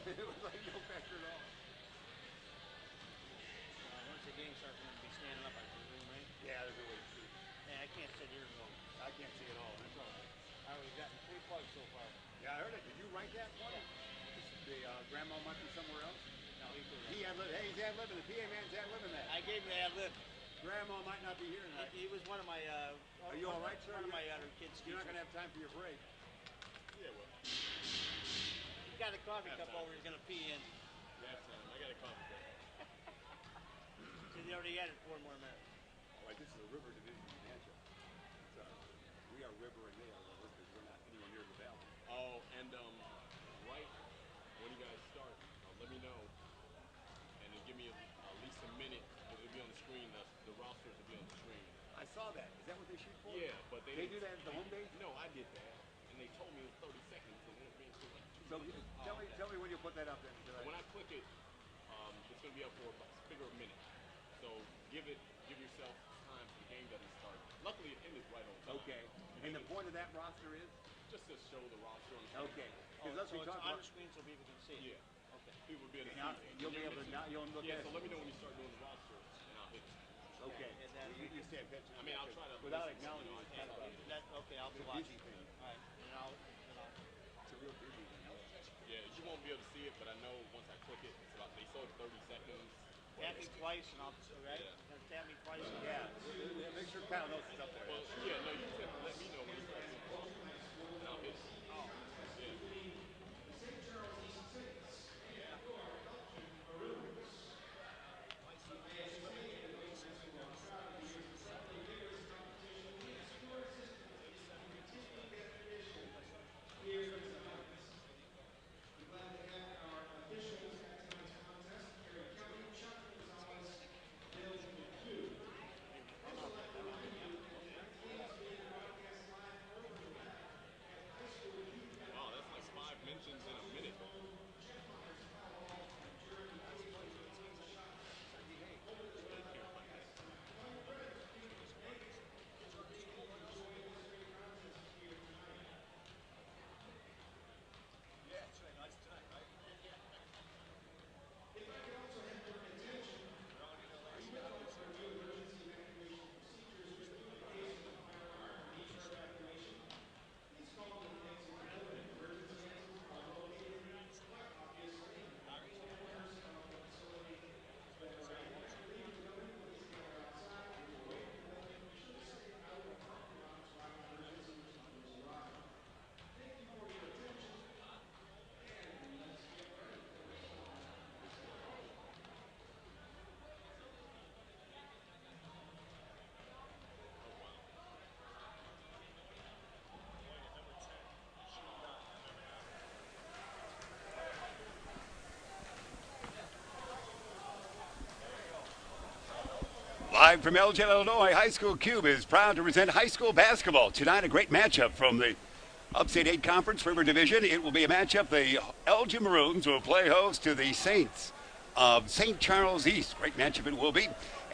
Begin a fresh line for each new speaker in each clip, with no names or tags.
It was like no pressure at all.
Once the game starts, I'm going to be standing up, I presume, right?
Yeah, there's a way to see.
Man, I can't sit here and go.
I can't see it all. That's all right.
All right, we've gotten 3 plugs so far.
Yeah, I heard it. Did you write that one?
Yeah.
The grandma might be somewhere else.
No, he did
He
that.
had hey, he's ad libbing. The PA man's ad libbing that.
I gave him the ad lib.
Grandma might not be here tonight.
He was one of my.
Are you all right, sir?
One of my other kids.
You're not going to have time for your break.
Yeah, well.
He got a coffee cup over. He's going to pee in.
Last time, I got a coffee cup.
So he already added 4 more minutes.
All right, this is a River Division matchup. We are River and they are River because we're not anywhere near the valley.
Oh, and right when you guys start, let me know, and then give me at least a minute. It'll be on the screen. The rosters will be on the screen.
I saw that. Is that what they shoot for?
Yeah, but
they do that at the home base?
No, I did that, and they told me it was 30 seconds, and it being so like 2
So
minutes.
tell me when you put that up then.
When I click it, it's gonna be up for a figure of a minute. So give yourself time for the game doesn't start. Luckily, it ended right on time.
Okay. And the point of that roster is?
Just to show the roster on the screen.
Okay.
So it's on the screen so people can see it.
Yeah. Okay. People will be able to see it.
You'll be able to you'll look at it.
So let me know when you start doing the roster, and I'll hit you.
Okay.
And then
You stay attention.
I mean, I'll try to.
Without acknowledging it.
Okay, I'll be watching. All right. And I'll.
It's a real busy thing.
Yeah, you won't be able to see it, but I know once I click it, it's about, they saw it 30 seconds.
Tap me twice and I'll. Right?
Yeah.
Tap me twice.
Yeah. Make sure Kyle knows it's up there.
Well, yeah, no, you just have to let me know when you start doing the roster, and I'll hit you.
Oh.
Yeah. Wow, that's like 5 mentions in a minute.
Live from Elgin, Illinois, High School Cube is proud to present high school basketball. Tonight, a great matchup from the Upstate 8 Conference River Division. It will be a matchup. The Elgin Maroons will play host to the Saints of St. Charles East. Great matchup it will be.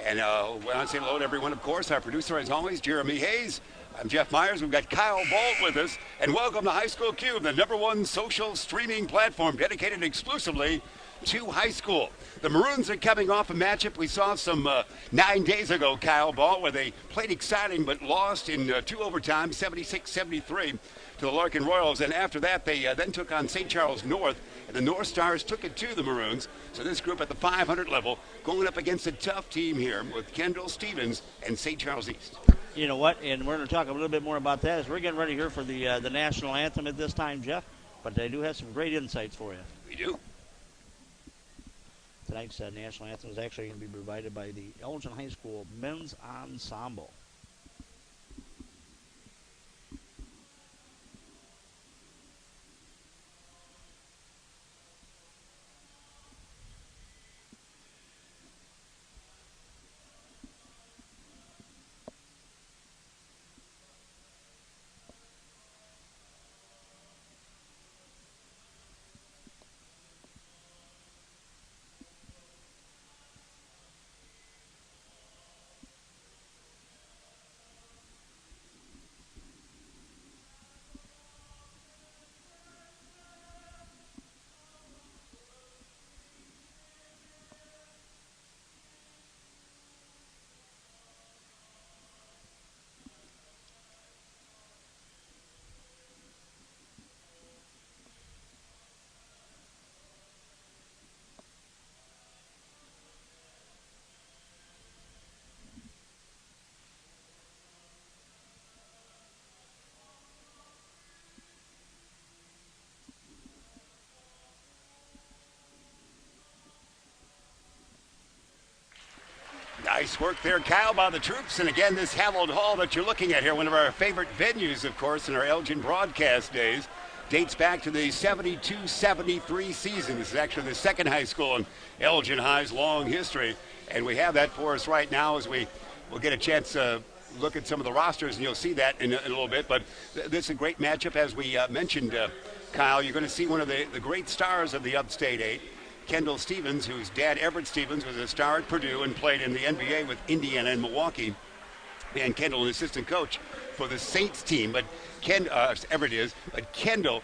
And we want to say hello to everyone, of course. Our producer, as always, Jeremy Hayes. I'm Jeff Myers. We've got Kyle Balt with us. And welcome to High School Cube, the #1 social streaming platform dedicated exclusively to high school. The Maroons are coming off a matchup we saw some 9 days ago, Kyle Ball, where they played exciting but lost in 2 overtimes, 76-73 to the Larkin Royals. And after that, they then took on St. Charles North, and the North Stars took it to the Maroons. So this group at the 500 level going up against a tough team here with Kendall Stephens and St. Charles East.
You know what? And we're going to talk a little bit more about that as we're getting ready here for the national anthem at this time, Jeff. But they do have some great insights for you.
We do.
Tonight's national anthem is actually going to be provided by the Elgin High School Men's Ensemble.
Nice work there, Kyle, by the troops. And again, this hallowed hall that you're looking at here, one of our favorite venues, of course, in our Elgin broadcast days, dates back to the 72-73 season. This is actually the second high school in Elgin High's long history. And we have that for us right now as we'll get a chance to look at some of the rosters, and you'll see that in a little bit. But this is a great matchup, as we mentioned, Kyle. You're going to see one of the great stars of the Upstate 8, Kendall Stephens, whose dad, Everett Stephens, was a star at Purdue and played in the NBA with Indiana and Milwaukee. And Kendall, an assistant coach for the Saints team. But Everett is. But Kendall,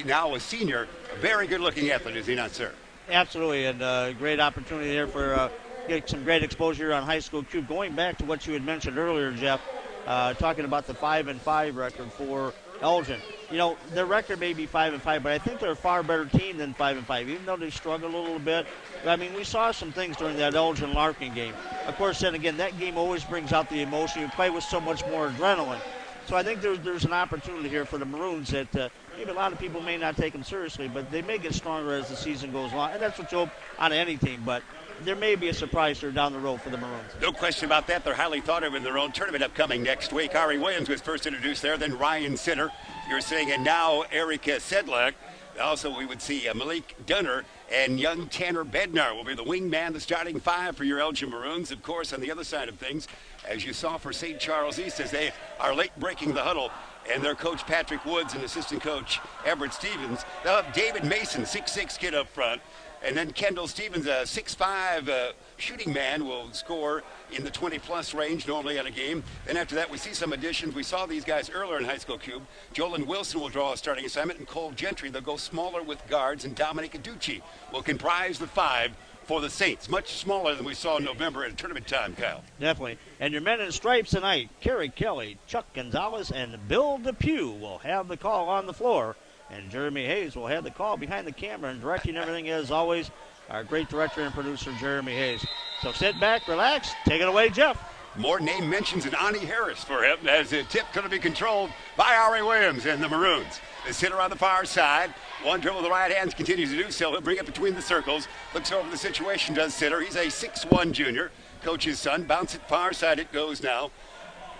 now a senior, a very good-looking athlete, is he not, sir?
Absolutely, and great opportunity there for get some great exposure on high school cube. Going back to what you had mentioned earlier, Jeff, talking about the 5-5 record for Elgin. You know, their record may be 5-5, but I think they're a far better team than 5-5, even though they struggled a little bit. I mean, we saw some things during that Elgin-Larkin game. Of course, then again, that game always brings out the emotion. You play with so much more adrenaline. So I think there's an opportunity here for the Maroons that maybe a lot of people may not take them seriously, but they may get stronger as the season goes on. And that's what you hope on any team, but there may be a surprise here down the road for the Maroons.
No question about that. They're highly thought of in their own tournament upcoming next week. Arie Williams was first introduced there, then Ryan Sinner. You're seeing, and now Eric Sedlack. Also, we would see Malik Dunner and young Tanner Bednar will be the wingman, the starting five for your Elgin Maroons. Of course, on the other side of things, as you saw for St. Charles East, as they are late breaking the huddle, and their coach Patrick Woods and assistant coach Everett Stephens. They'll have David Mason, 6'6" kid up front. And then Kendall Stephens, a 6'5" shooting man, will score in the 20-plus range normally on a game. Then after that, we see some additions. We saw these guys earlier in high school cube. Jolan Wilson will draw a starting assignment, and Cole Gentry, they'll go smaller with guards, and Dominic Aducci will comprise the five for the Saints. Much smaller than we saw in November at tournament time, Kyle.
Definitely. And your men in stripes tonight, Kerry Kelly, Chuck Gonzalez, and Bill Depew will have the call on the floor. And Jeremy Hayes will have the call behind the camera and directing everything, as always, our great director and producer, Jeremy Hayes. So sit back, relax, take it away, Jeff.
More name mentions than Ani Harris for him, as the tip going to be controlled by Arie Williams and the Maroons. The sitter on the far side, one dribble with the right hands, continues to do so. He'll bring it between the circles, looks over the situation, does Sitter. He's a 6'1" junior, coach's son. Bounce it far side, it goes now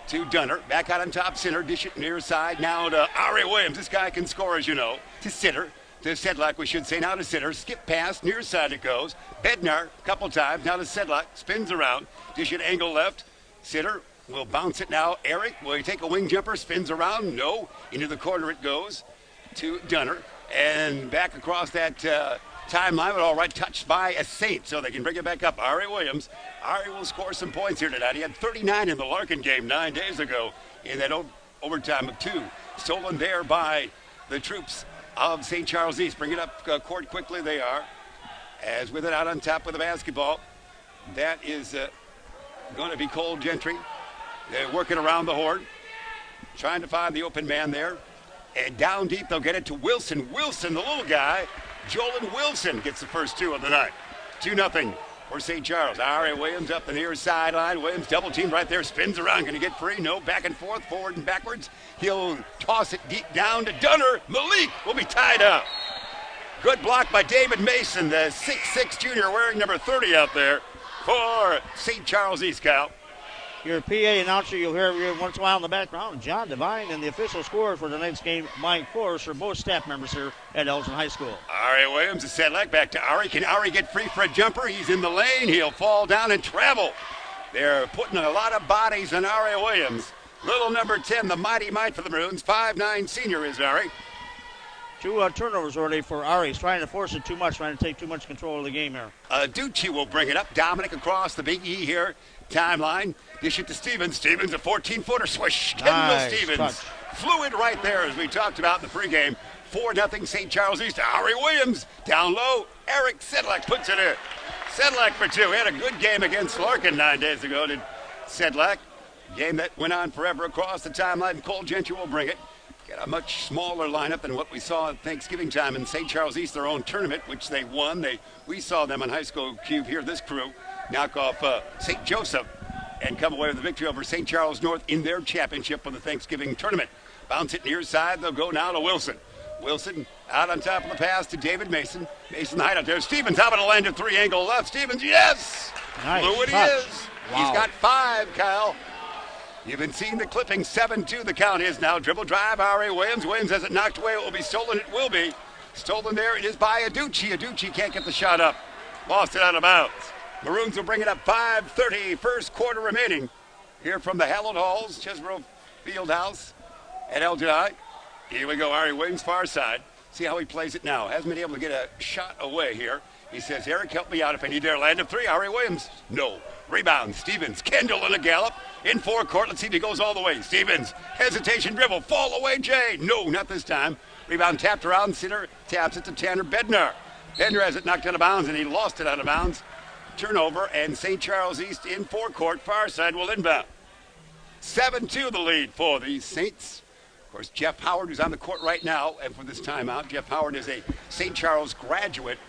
to Dunner. Back out on top, Sitter, dish it near side, now to Arie Williams. This guy can score, as you know. To Sitter, to Sedlack, we should say. Now to Sitter, skip pass, near side it goes. Bednar, a couple times, now to Sedlack, spins around, dish it angle left. Sitter will bounce it now. Eric, will he take a wing jumper, spins around? No. Into the corner it goes to Dunner. And back across that timeline, but all right, touched by a Saint, so they can bring it back up. Arie Williams. Arie will score some points here tonight. He had 39 in the Larkin game 9 days ago in that overtime of 2. Stolen there by the troops of St. Charles East. Bring it up court quickly, they are. As with it out on top with the basketball. That is going to be Cole Gentry. They're working around the horn, trying to find the open man there. And down deep, they'll get it to Wilson. Wilson, the little guy. Jolan Wilson gets the first two of the night. 2-0 for St. Charles. Arie Williams up the near sideline. Williams double teamed right there, spins around. Going to get free? No, back and forth, forward and backwards. He'll toss it deep down to Dunner. Malik will be tied up. Good block by David Mason, the 6'6" junior wearing number 30 out there for St. Charles East, Cal.
Your PA announcer you'll hear once in a while in the background, John Devine, and the official scorer for tonight's game, Mike Forrest, are both staff members here at Elgin High School. Arie
Williams is Sedlack back to Arie. Can Arie get free for a jumper? He's in the lane. He'll fall down and travel. They're putting a lot of bodies on Arie Williams. Little number 10, the mighty might for the Maroons. 5'9" senior is Arie.
2 turnovers already for Arie. He's trying to force it too much, trying to take too much control of the game here.
Ducci will bring it up. Dominic across the Big E here. Timeline. Dish it to Stephens. Stephens, a 14-footer swish. Kendall Stephens.
Touch.
Fluid right there, as we talked about in the pregame. 4-0 St. Charles East. Arie Williams down low. Eric Sedlack puts it in. Sedlack for 2. He had a good game against Larkin 9 days ago, did Sedlack. Game that went on forever across the timeline. Cole Gentry will bring it. Got a much smaller lineup than what we saw at Thanksgiving time in St. Charles East, their own tournament, which they won. We saw them on High School Cube here, this crew, knock off St. Joseph and come away with a victory over St. Charles North in their championship for the Thanksgiving tournament. Bounce it near side. They'll go now to Wilson. Wilson out on top of the pass to David Mason. Mason the hideout there. Stephens, how about a land of 3 angle left? Stephens, yes!
Nice
Fluid he
touch.
is.
Wow.
He's got 5, Kyle. You've been seeing the clipping. 7-2 the count is now. Dribble drive, Arie Williams. Williams has it knocked away. It will be stolen. It will be. Stolen there. It is by Aducci. Aducci can't get the shot up. Lost it out of bounds. Maroons will bring it up. 5:30, first quarter remaining. Here from the Hallowed Halls, Chesborough Fieldhouse at Elgin High. Here we go, Arie Williams, far side. See how he plays it now. Hasn't been able to get a shot away here. He says, Eric, help me out if I need to land of 3. Arie Williams, no. Rebound, Stephens, Kendall in a gallop. In forecourt, let's see if he goes all the way. Stephens, hesitation dribble, fall away, Jay. No, not this time. Rebound tapped around, Sitter taps it to Tanner Bednar. Bednar has it knocked out of bounds, and he lost it out of bounds. Turnover, and St. Charles East in forecourt, far side will inbound. 7-2 the lead for the Saints. Of course, Jeff Howard is on the court right now, and for this timeout, Jeff Howard is a St. Charles graduate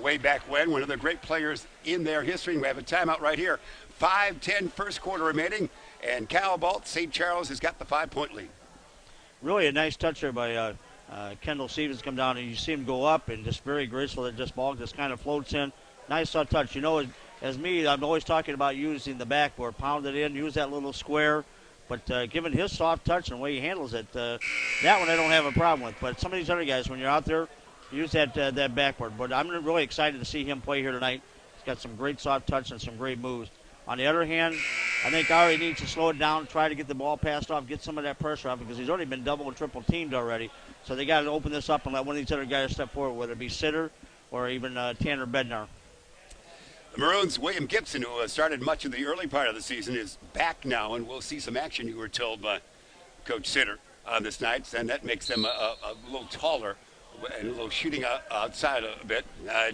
way back when, one of the great players in their history. And we have a timeout right here. 5:10 first quarter remaining, and Cal Balt, St. Charles has got the 5-point lead.
Really a nice touch there by Kendall Stephens. Come down and you see him go up and just very graceful. That just ball just kind of floats in. Nice touch. You know, as me, I'm always talking about using the backboard, pound it in, use that little square. But given his soft touch and the way he handles it, that one I don't have a problem with. But some of these other guys, when you're out there, use that backboard. But I'm really excited to see him play here tonight. He's got some great soft touch and some great moves. On the other hand, I think Arie needs to slow it down, try to get the ball passed off, get some of that pressure off because he's already been double and triple teamed already. So they got to open this up and let one of these other guys step forward, whether it be Sitter or even Tanner Bednar.
The Maroons' William Gibson, who started much of the early part of the season, is back now, and we'll see some action, you were told by Coach Sitter on this night, and that makes them a little taller and a little shooting outside a bit.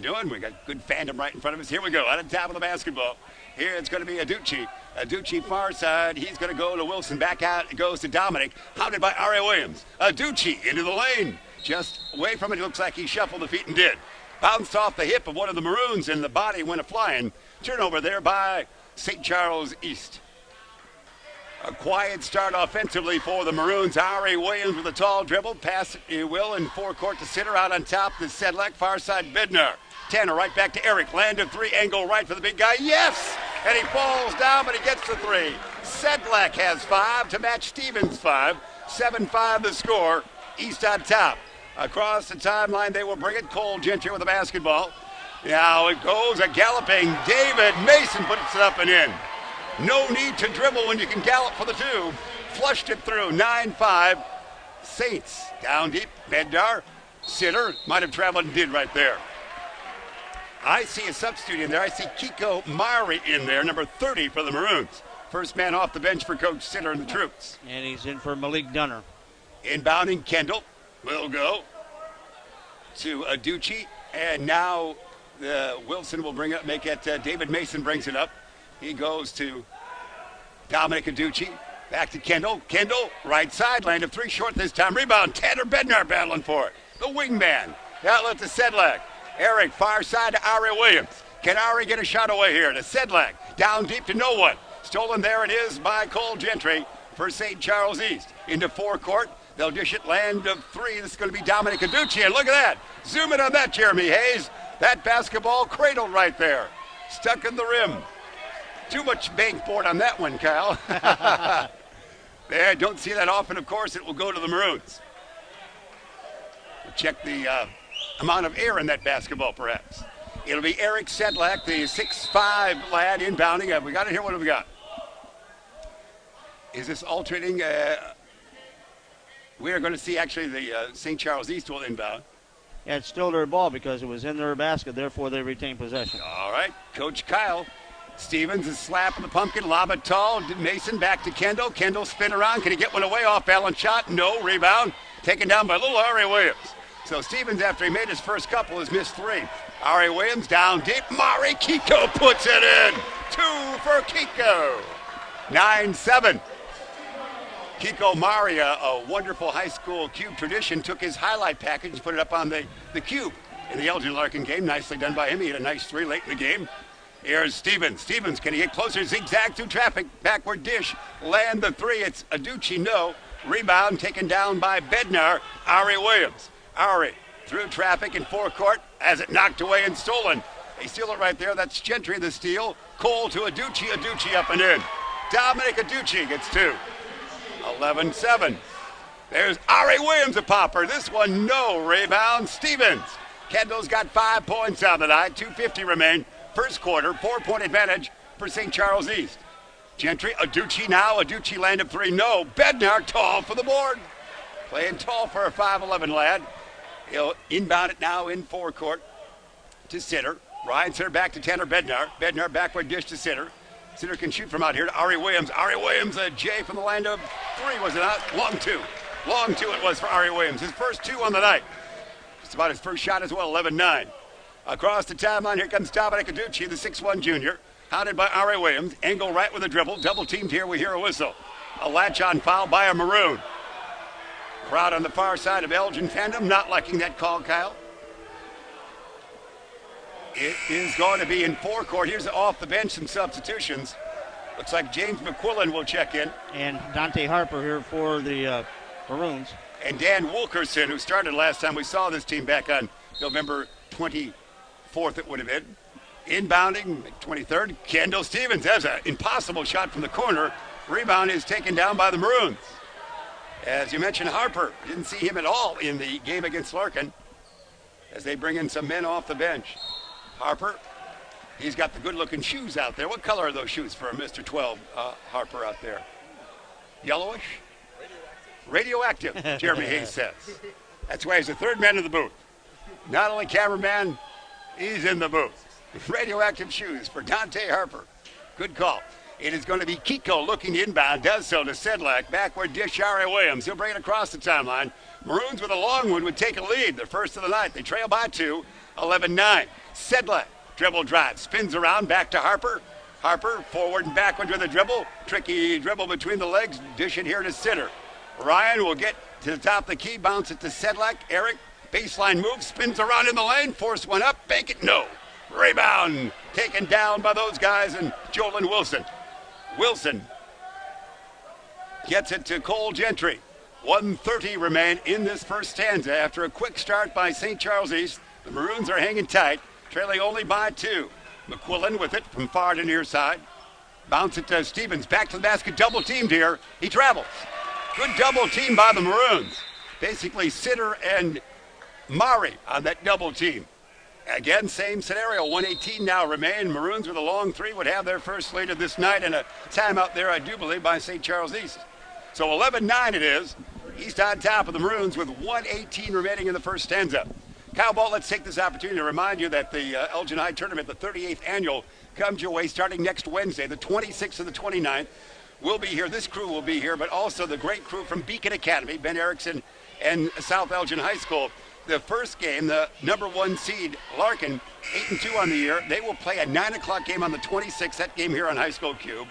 Doing, we got good fandom right in front of us. Here we go, out on top of the basketball. Here it's going to be Aducci. Aducci far side. He's going to go to Wilson. Back out. It goes to Dominic. Hounded by Arie Williams. Aducci into the lane. Just away from it. It looks like he shuffled the feet and did. Bounced off the hip of one of the Maroons, and the body went a-flying. Turnover there by St. Charles East. A quiet start offensively for the Maroons. Arie Williams with a tall dribble. Pass, you will, in forecourt to Sitter. Out on top to Sedlack. Far side, Bednar. Tanner right back to Eric. Land of 3, angle right for the big guy. Yes! And he falls down, but he gets the 3. Sedlack has 5 to match Stephens' 5. 7-5 the score. East on top. Across the timeline, they will bring it. Cole Gentry with the basketball. Now it goes a galloping David Mason puts it up and in. No need to dribble when you can gallop for the 2. Flushed it through. 9-5. Saints down deep. Bednar. Sitter might have traveled and did right there. I see a substitute in there. I see Kiko Mari in there, number 30 for the Maroons. First man off the bench for Coach Sitter and the troops.
And he's in for Malik Dunner.
Inbounding Kendall will go to Aducci. And now Wilson will bring it, make it, David Mason brings it up. He goes to Dominic Aducci. Back to Kendall. Kendall, right side, land of 3, short this time. Rebound, Tanner Bednar battling for it. The wingman. Outlet to Sedlack. Eric, far side to Arie Williams. Can Arie get a shot away here to Sedlack? Down deep to no one. Stolen there it is by Cole Gentry for St. Charles East. Into forecourt. They'll dish it, land of 3. This is going to be Dominic Aducci. And look at that. Zoom in on that, Jeremy Hayes. That basketball cradled right there. Stuck in the rim. Too much bank board on that one, Kyle. There, don't see that often, of course. It will go to the Maroons. We'll check the amount of air in that basketball, perhaps. It'll be Eric Sedlack, the 6'5 lad inbounding. We got it here. What have we got? Is this alternating? We are going to see actually the St. Charles East will inbound.
Yeah, it's still their ball because it was in their basket. Therefore, they retain possession.
All right, Coach Kyle. Stevens is slapping the pumpkin, lob it tall. Mason back to Kendall. Kendall spin around. Can he get one away? Off balance shot. No. Rebound. Taken down by little Arie Williams. So Stevens, after he made his first couple, has missed 3. Arie Williams down deep. Mari Kiko puts it in. 2 for Kiko. 9-7. Kiko Mari, a wonderful high school cube tradition, took his highlight package and put it up on the cube in the Elgin Larkin game. Nicely done by him. He had a nice 3 late in the game. Here's Stevens. Stevens, can he get closer? Zigzag through traffic. Backward dish. Land the 3. It's Aducci, no. Rebound taken down by Bednar. Arie Williams. Arie through traffic in forecourt. Has it knocked away and stolen. They steal it right there. That's Gentry, the steal. Cole to Aducci up and in. Dominic Aducci gets 2. 11-7. There's Arie Williams, a popper. This one, no rebound. Stephens. Kendall's got 5 points on the night. 2:50 remain. First quarter, 4-point advantage for St. Charles East. Gentry, Aducci now. Aducci landed 3. No. Bednar tall for the board. Playing tall for a 5'11 lad. He'll inbound it now in forecourt to Sitter. Ryan Sitter back to Tanner Bednar. Bednar backward dish to Sitter. Sitter can shoot from out here to Arie Williams. Arie Williams, a J from the land of 3, was it not? Long 2. Long 2 it was for Arie Williams. His first 2 on the night. Just about his first shot as well, 11-9. Across the timeline, here comes Dominic Aducci, the 6'1 junior. Hounded by Arie Williams. Angle right with a dribble. Double teamed here, we hear a whistle. A latch-on foul by a Maroon. Crowd on the far side of Elgin fandom not liking that call, Kyle. It is going to be in forecourt. Here's off the bench, some substitutions. Looks like James McQuillan will check in.
And Dante Harper here for the Maroons.
And Dan Wilkerson, who started last time we saw this team back on November 24th, it would have been. Inbounding, 23rd, Kendall Stephens has an impossible shot from the corner. Rebound is taken down by the Maroons. As you mentioned, Harper, didn't see him at all in the game against Larkin as they bring in some men off the bench. Harper, he's got the good-looking shoes out there. What color are those shoes for Mr. 12 Harper out there? Yellowish? Radioactive, Jeremy Hayes says. That's why he's the third man in the booth. Not only cameraman, he's in the booth. Radioactive shoes for Dante Harper. Good call. It is going to be Kiko looking inbound, does so to Sedlack. Backward dish, Arie Williams. He'll bring it across the timeline. Maroons with a long one would take a lead. The first of the night. They trail by 2, 11-9. Sedlack, dribble drive, spins around, back to Harper. Harper, forward and backward with a dribble. Tricky dribble between the legs. Dish it here to Sitter. Ryan will get to the top of the key, bounce it to Sedlack. Eric, baseline move, spins around in the lane, force one up, bank it, no. Rebound, taken down by those guys and Jolin Wilson. Wilson gets it to Cole Gentry. 1:30 remain in this first stanza after a quick start by St. Charles East. The Maroons are hanging tight, trailing only by 2. McQuillan with it from far to near side. Bounce it to Stephens, back to the basket, double teamed here. He travels. Good double team by the Maroons. Basically Sitter and Mari on that double team. Again, same scenario, 1:18 now remain. Maroons with a long 3 would have their first lead of this night and a timeout there, I do believe, by St. Charles East. So 11-9 it is. East on top of the Maroons with 1:18 remaining in the first stanza. Kyle Ball, let's take this opportunity to remind you that the Elgin High Tournament, the 38th annual, comes your way starting next Wednesday, the 26th and the 29th. We'll be here, this crew will be here, but also the great crew from Beacon Academy, Ben Erickson and South Elgin High School. The first game, the number 1 seed, Larkin, 8-2 on the year. They will play a 9 o'clock game on the 26th, that game here on High School Cube.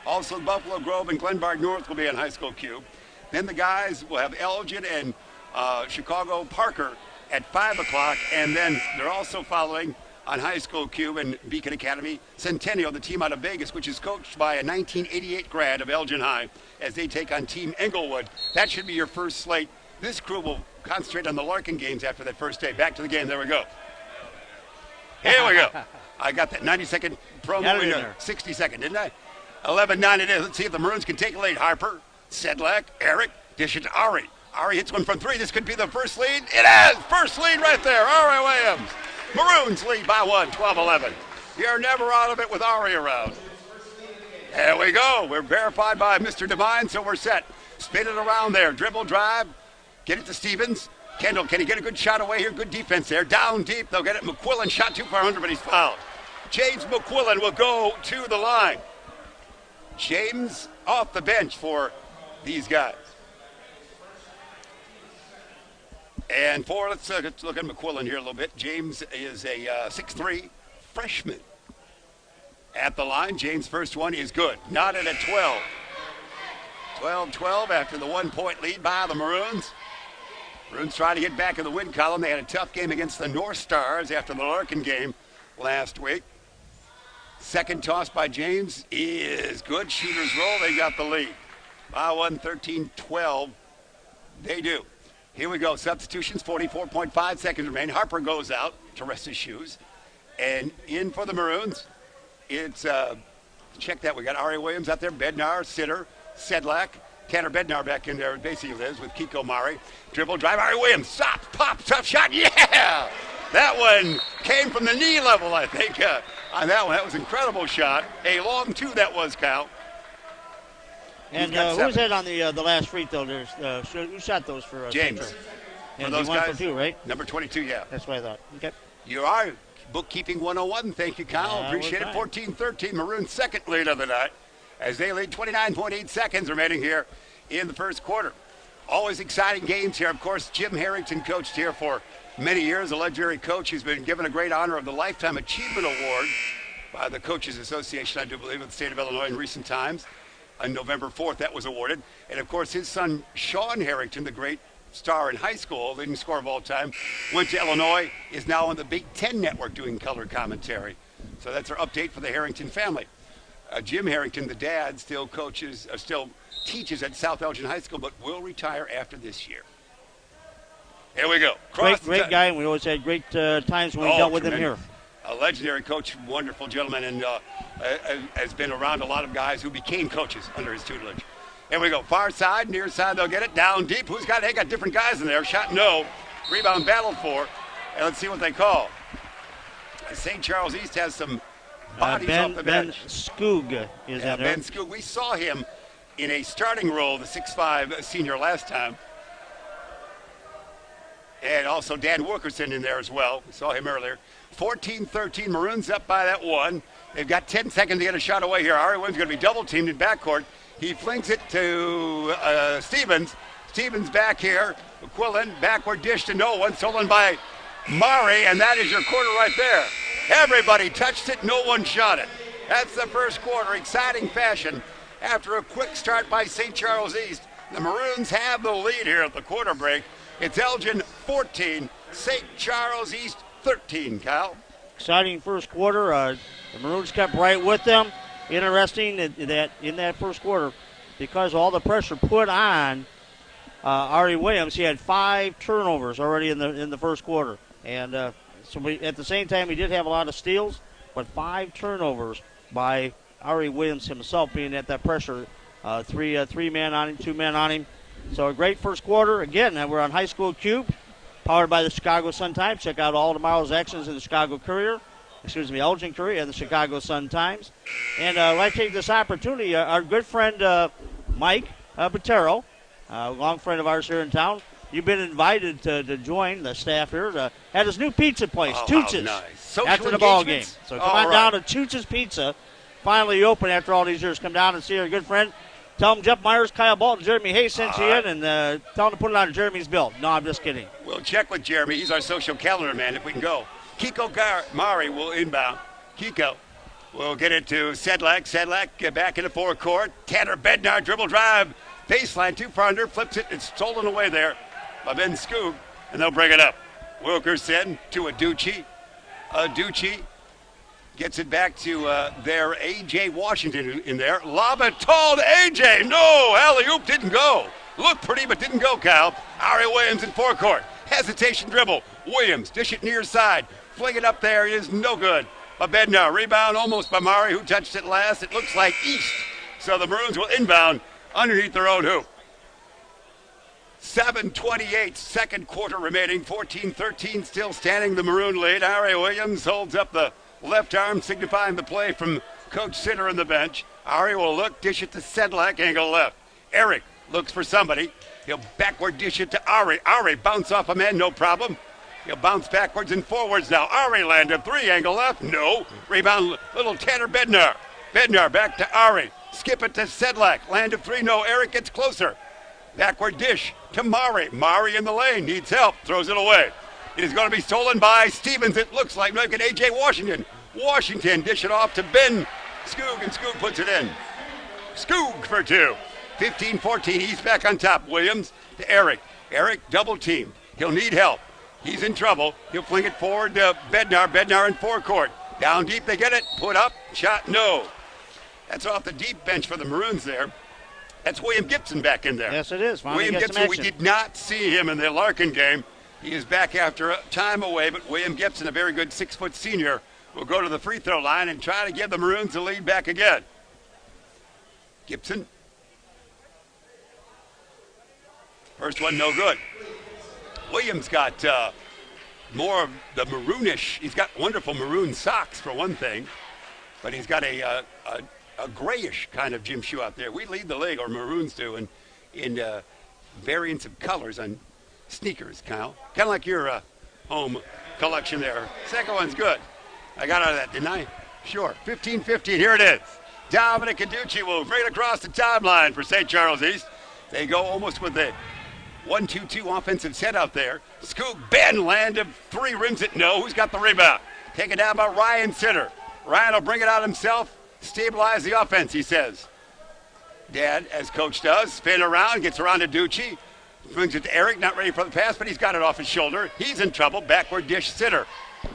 Also, Buffalo Grove and Glenbard North will be on High School Cube. Then the guys will have Elgin and Chicago Parker at 5 o'clock, and then they're also following on High School Cube and Beacon Academy, Centennial, the team out of Vegas, which is coached by a 1988 grad of Elgin High, as they take on Team Englewood. That should be your first slate. This crew will concentrate on the Larkin games after that first day. Back to the game. There we go. Here we go. I got that 90-second promo in a 60-second, didn't I? 11-9 it is. Let's see if the Maroons can take a lead. Harper, Sedlack, Eric, dish it to Arie. Arie hits one from 3. This could be the first lead. It is! First lead right there. Arie Williams. Maroons lead by 1, 12-11. You're never out of it with Arie around. There we go. We're verified by Mr. Devine, so we're set. Spin it around there. Dribble, drive. Get it to Stephens. Kendall, can he get a good shot away here? Good defense there. Down deep. They'll get it. McQuillan shot too far under, but he's fouled. James McQuillan will go to the line. James off the bench for these guys. And let's look at McQuillan here a little bit. James is a 6'3 freshman. At the line, James' first one is good. Knotted at 12. 12-12 after the 1-point lead by the Maroons. Maroons trying to get back in the win column. They had a tough game against the North Stars after the Larkin game last week. Second toss by James is good. Shooters roll. They got the lead. By 1, 13-12. They do. Here we go. Substitutions, 44.5 seconds remain. Harper goes out to rest his shoes. And in for the Maroons it's check that. We got Arie Williams out there, Bednar, Sitter, Sedlack. Tanner Bednar back in there basically lives with Kiko Mari. Dribble, drive, Arie Williams, stop, pop, tough shot, yeah! That one came from the knee level, I think, on that one. That was an incredible shot. A long two that was, Cal.
And who was that on the last free throw? Who shot those for
James.
Central?
For
And
those
he won
guys,
for 2, right?
Number 22, yeah.
That's what I thought. Okay.
You are bookkeeping 101. Thank you, Kyle. Appreciate it. 14-13. Maroon's second lead of the night as they lead 29.8 seconds remaining here in the first quarter. Always exciting games here. Of course, Jim Harrington coached here for many years, a legendary coach who's been given a great honor of the Lifetime Achievement Award by the Coaches Association, I do believe, of the state of Illinois in recent times. On November 4th, that was awarded. And, of course, his son, Sean Harrington, the great star in high school, leading scorer of all time, went to Illinois, is now on the Big Ten Network doing color commentary. So that's our update for the Harrington family. Jim Harrington, the dad, still teaches at South Elgin High School, but will retire after this year. Here we go.
Great guy, and we always had great times when we dealt with him here.
A legendary coach, wonderful gentleman, and has been around a lot of guys who became coaches under his tutelage. Here we go. Far side, near side, they'll get it. Down deep. Who's got it? They got different guys in there. Shot no. Rebound battled for. And let's see what they call. St. Charles East has some bodies off the bench.
Ben Skoog is in there.
Ben Skoog. We saw him in a starting role, the 6'5" senior last time. And also Dan Wilkerson in there as well. We saw him earlier. 14-13. Maroons up by that one. They've got 10 seconds to get a shot away here. Arie Williams going to be double-teamed in backcourt. He flings it to Stephens. Stephens back here. Quillen, backward dish to no one. Stolen by Mari, and that is your quarter right there. Everybody touched it. No one shot it. That's the first quarter. Exciting fashion. After a quick start by St. Charles East, the Maroons have the lead here at the quarter break. It's Elgin 14, St. Charles East 13, Cal.
Exciting first quarter. The Maroons kept right with them. Interesting that in that first quarter, because of all the pressure put on Arie Williams, he had 5 turnovers already in the first quarter. And at the same time, he did have a lot of steals, but 5 turnovers by Arie Williams himself being at that pressure. 3 men on him, 2 men on him. So a great first quarter. Again, we're on High School Cube, powered by the Chicago Sun-Times. Check out all tomorrow's actions in the Chicago Courier. Elgin Courier and the Chicago Sun-Times. And I'd like to take this opportunity. Our good friend Mike Botero, a long friend of ours here in town, you've been invited to join the staff here at his new pizza place, Tooch's,
nice.
after the ball game. So come on down to Tooch's Pizza. Finally open after all these years. Come down and see our good friend. Tell him Jeff Myers, Kyle Bolton, Jeremy Hayes sent you in, and tell him to put it on Jeremy's bill. No, I'm just kidding.
We'll check with Jeremy. He's our social calendar man if we can go. Kiko Mari will inbound. Kiko will get it to Sedlack. Sedlack back in the forecourt. Tanner Bednar dribble drive. Baseline, too far under. Flips it. It's stolen away there by Ben Skoog, and they'll bring it up. Wilkerson to Aducci. Aducci gets it back to their A.J. Washington in there. Lob it tall to A.J. No, alley-oop didn't go. Looked pretty, but didn't go, Cal. Arie Williams in forecourt. Hesitation dribble. Williams, dish it near side. Fling it up there. It is no good. By Bednar. Rebound almost by Mari, who touched it last. It looks like East. So the Maroons will inbound underneath their own hoop. 7:28, second quarter remaining. 14-13 still standing the Maroon lead. Arie Williams holds up the left arm, signifying the play from Coach Sitter on the bench. Arie will look, dish it to Sedlack, angle left. Eric looks for somebody. He'll backward dish it to Arie. Arie bounce off a man, no problem. He'll bounce backwards and forwards now. Arie landed 3, angle left, no. Rebound, little Tanner Bednar. Bednar back to Arie. Skip it to Sedlack. Land of 3, no. Eric gets closer. Backward dish to Mari. Mari in the lane, needs help, throws it away. It is going to be stolen by Stephens, it looks like. Look at A.J. Washington. Washington dish it off to Ben Skoog, and Skoog puts it in. Skoog for 2. 15-14, he's back on top. Williams to Eric. Eric double team. He'll need help. He's in trouble. He'll fling it forward to Bednar. Bednar in forecourt. Down deep, they get it. Put up, shot, no. That's off the deep bench for the Maroons there. That's William Gibson back in there.
Yes, it is. Finally
William Gibson, we did not see him in the Larkin game. He is back after a time away, but William Gibson, a very good 6-foot senior, will go to the free throw line and try to give the Maroons the lead back again. Gibson. First one, no good. Williams got more of the maroonish. He's got wonderful maroon socks, for one thing, but he's got a grayish kind of gym shoe out there. We lead the league, or Maroons do, in variants of colors on sneakers, Kyle. Kind of like your home collection there. Second one's good. I got out of that, didn't I? Sure. 15-15, here it is. Dominic Caducci will bring it across the timeline for St. Charles East. They go almost with the 1-2-2 offensive set out there. Scoop, Ben, land of three, rims it, no. Who's got the rebound? Taken down by Ryan Sitter. Ryan will bring it out himself, stabilize the offense, he says. Dad, as coach does, spin around, gets around to Ducci. Brings it to Eric, not ready for the pass, but he's got it off his shoulder. He's in trouble, backward dish, Sitter.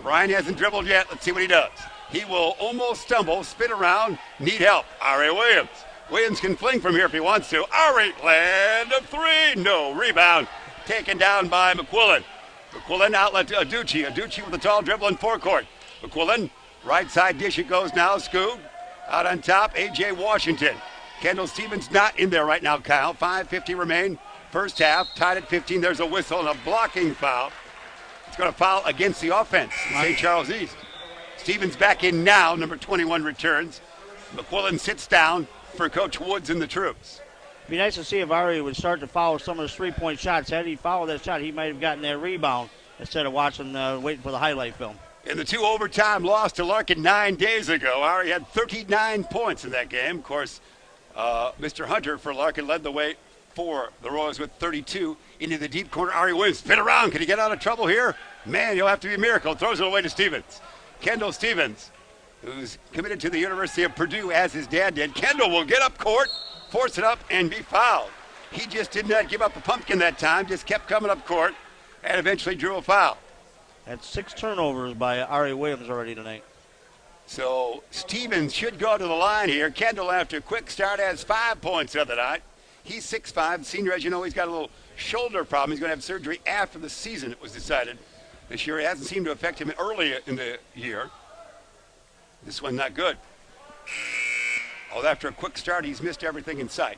Ryan hasn't dribbled yet, let's see what he does. He will almost stumble, spin around, need help. Arie Williams. Williams can fling from here if he wants to. Arie, land of three, no. Rebound, taken down by McQuillan. McQuillan outlet to Aducci. Aducci with a tall dribble in forecourt. McQuillan, right side dish it goes now. Scoot, out on top, A.J. Washington. Kendall Stephens not in there right now, Kyle. 5:50 remain. First half, tied at 15. There's a whistle and a blocking foul. It's going to foul against the offense, St. Charles East. Stephens back in now. Number 21 returns. McQuillan sits down for Coach Woods and the troops.
It'd be nice to see if Arie would start to follow some of his three-point shots. Had he followed that shot, he might have gotten that rebound instead of waiting for the highlight film.
In the 2 overtime loss to Larkin 9 days ago, Arie had 39 points in that game. Of course, Mr. Hunter for Larkin led the way for the Royals with 32. Into the deep corner, Arie Williams spin around. Can he get out of trouble here? Man, you'll have to be a miracle. Throws it away to Stephens. Kendall Stephens, who's committed to the University of Purdue as his dad did. Kendall will get up court, force it up, and be fouled. He just did not give up the pumpkin that time, just kept coming up court, and eventually drew a foul.
That's 6 turnovers by Arie Williams already tonight.
So Stephens should go to the line here. Kendall, after a quick start, has 5 points the other night. He's 6'5". Senior, as you know, he's got a little shoulder problem. He's going to have surgery after the season, it was decided. This year, it hasn't seemed to affect him early in the year. This one not good. Although after a quick start, he's missed everything in sight.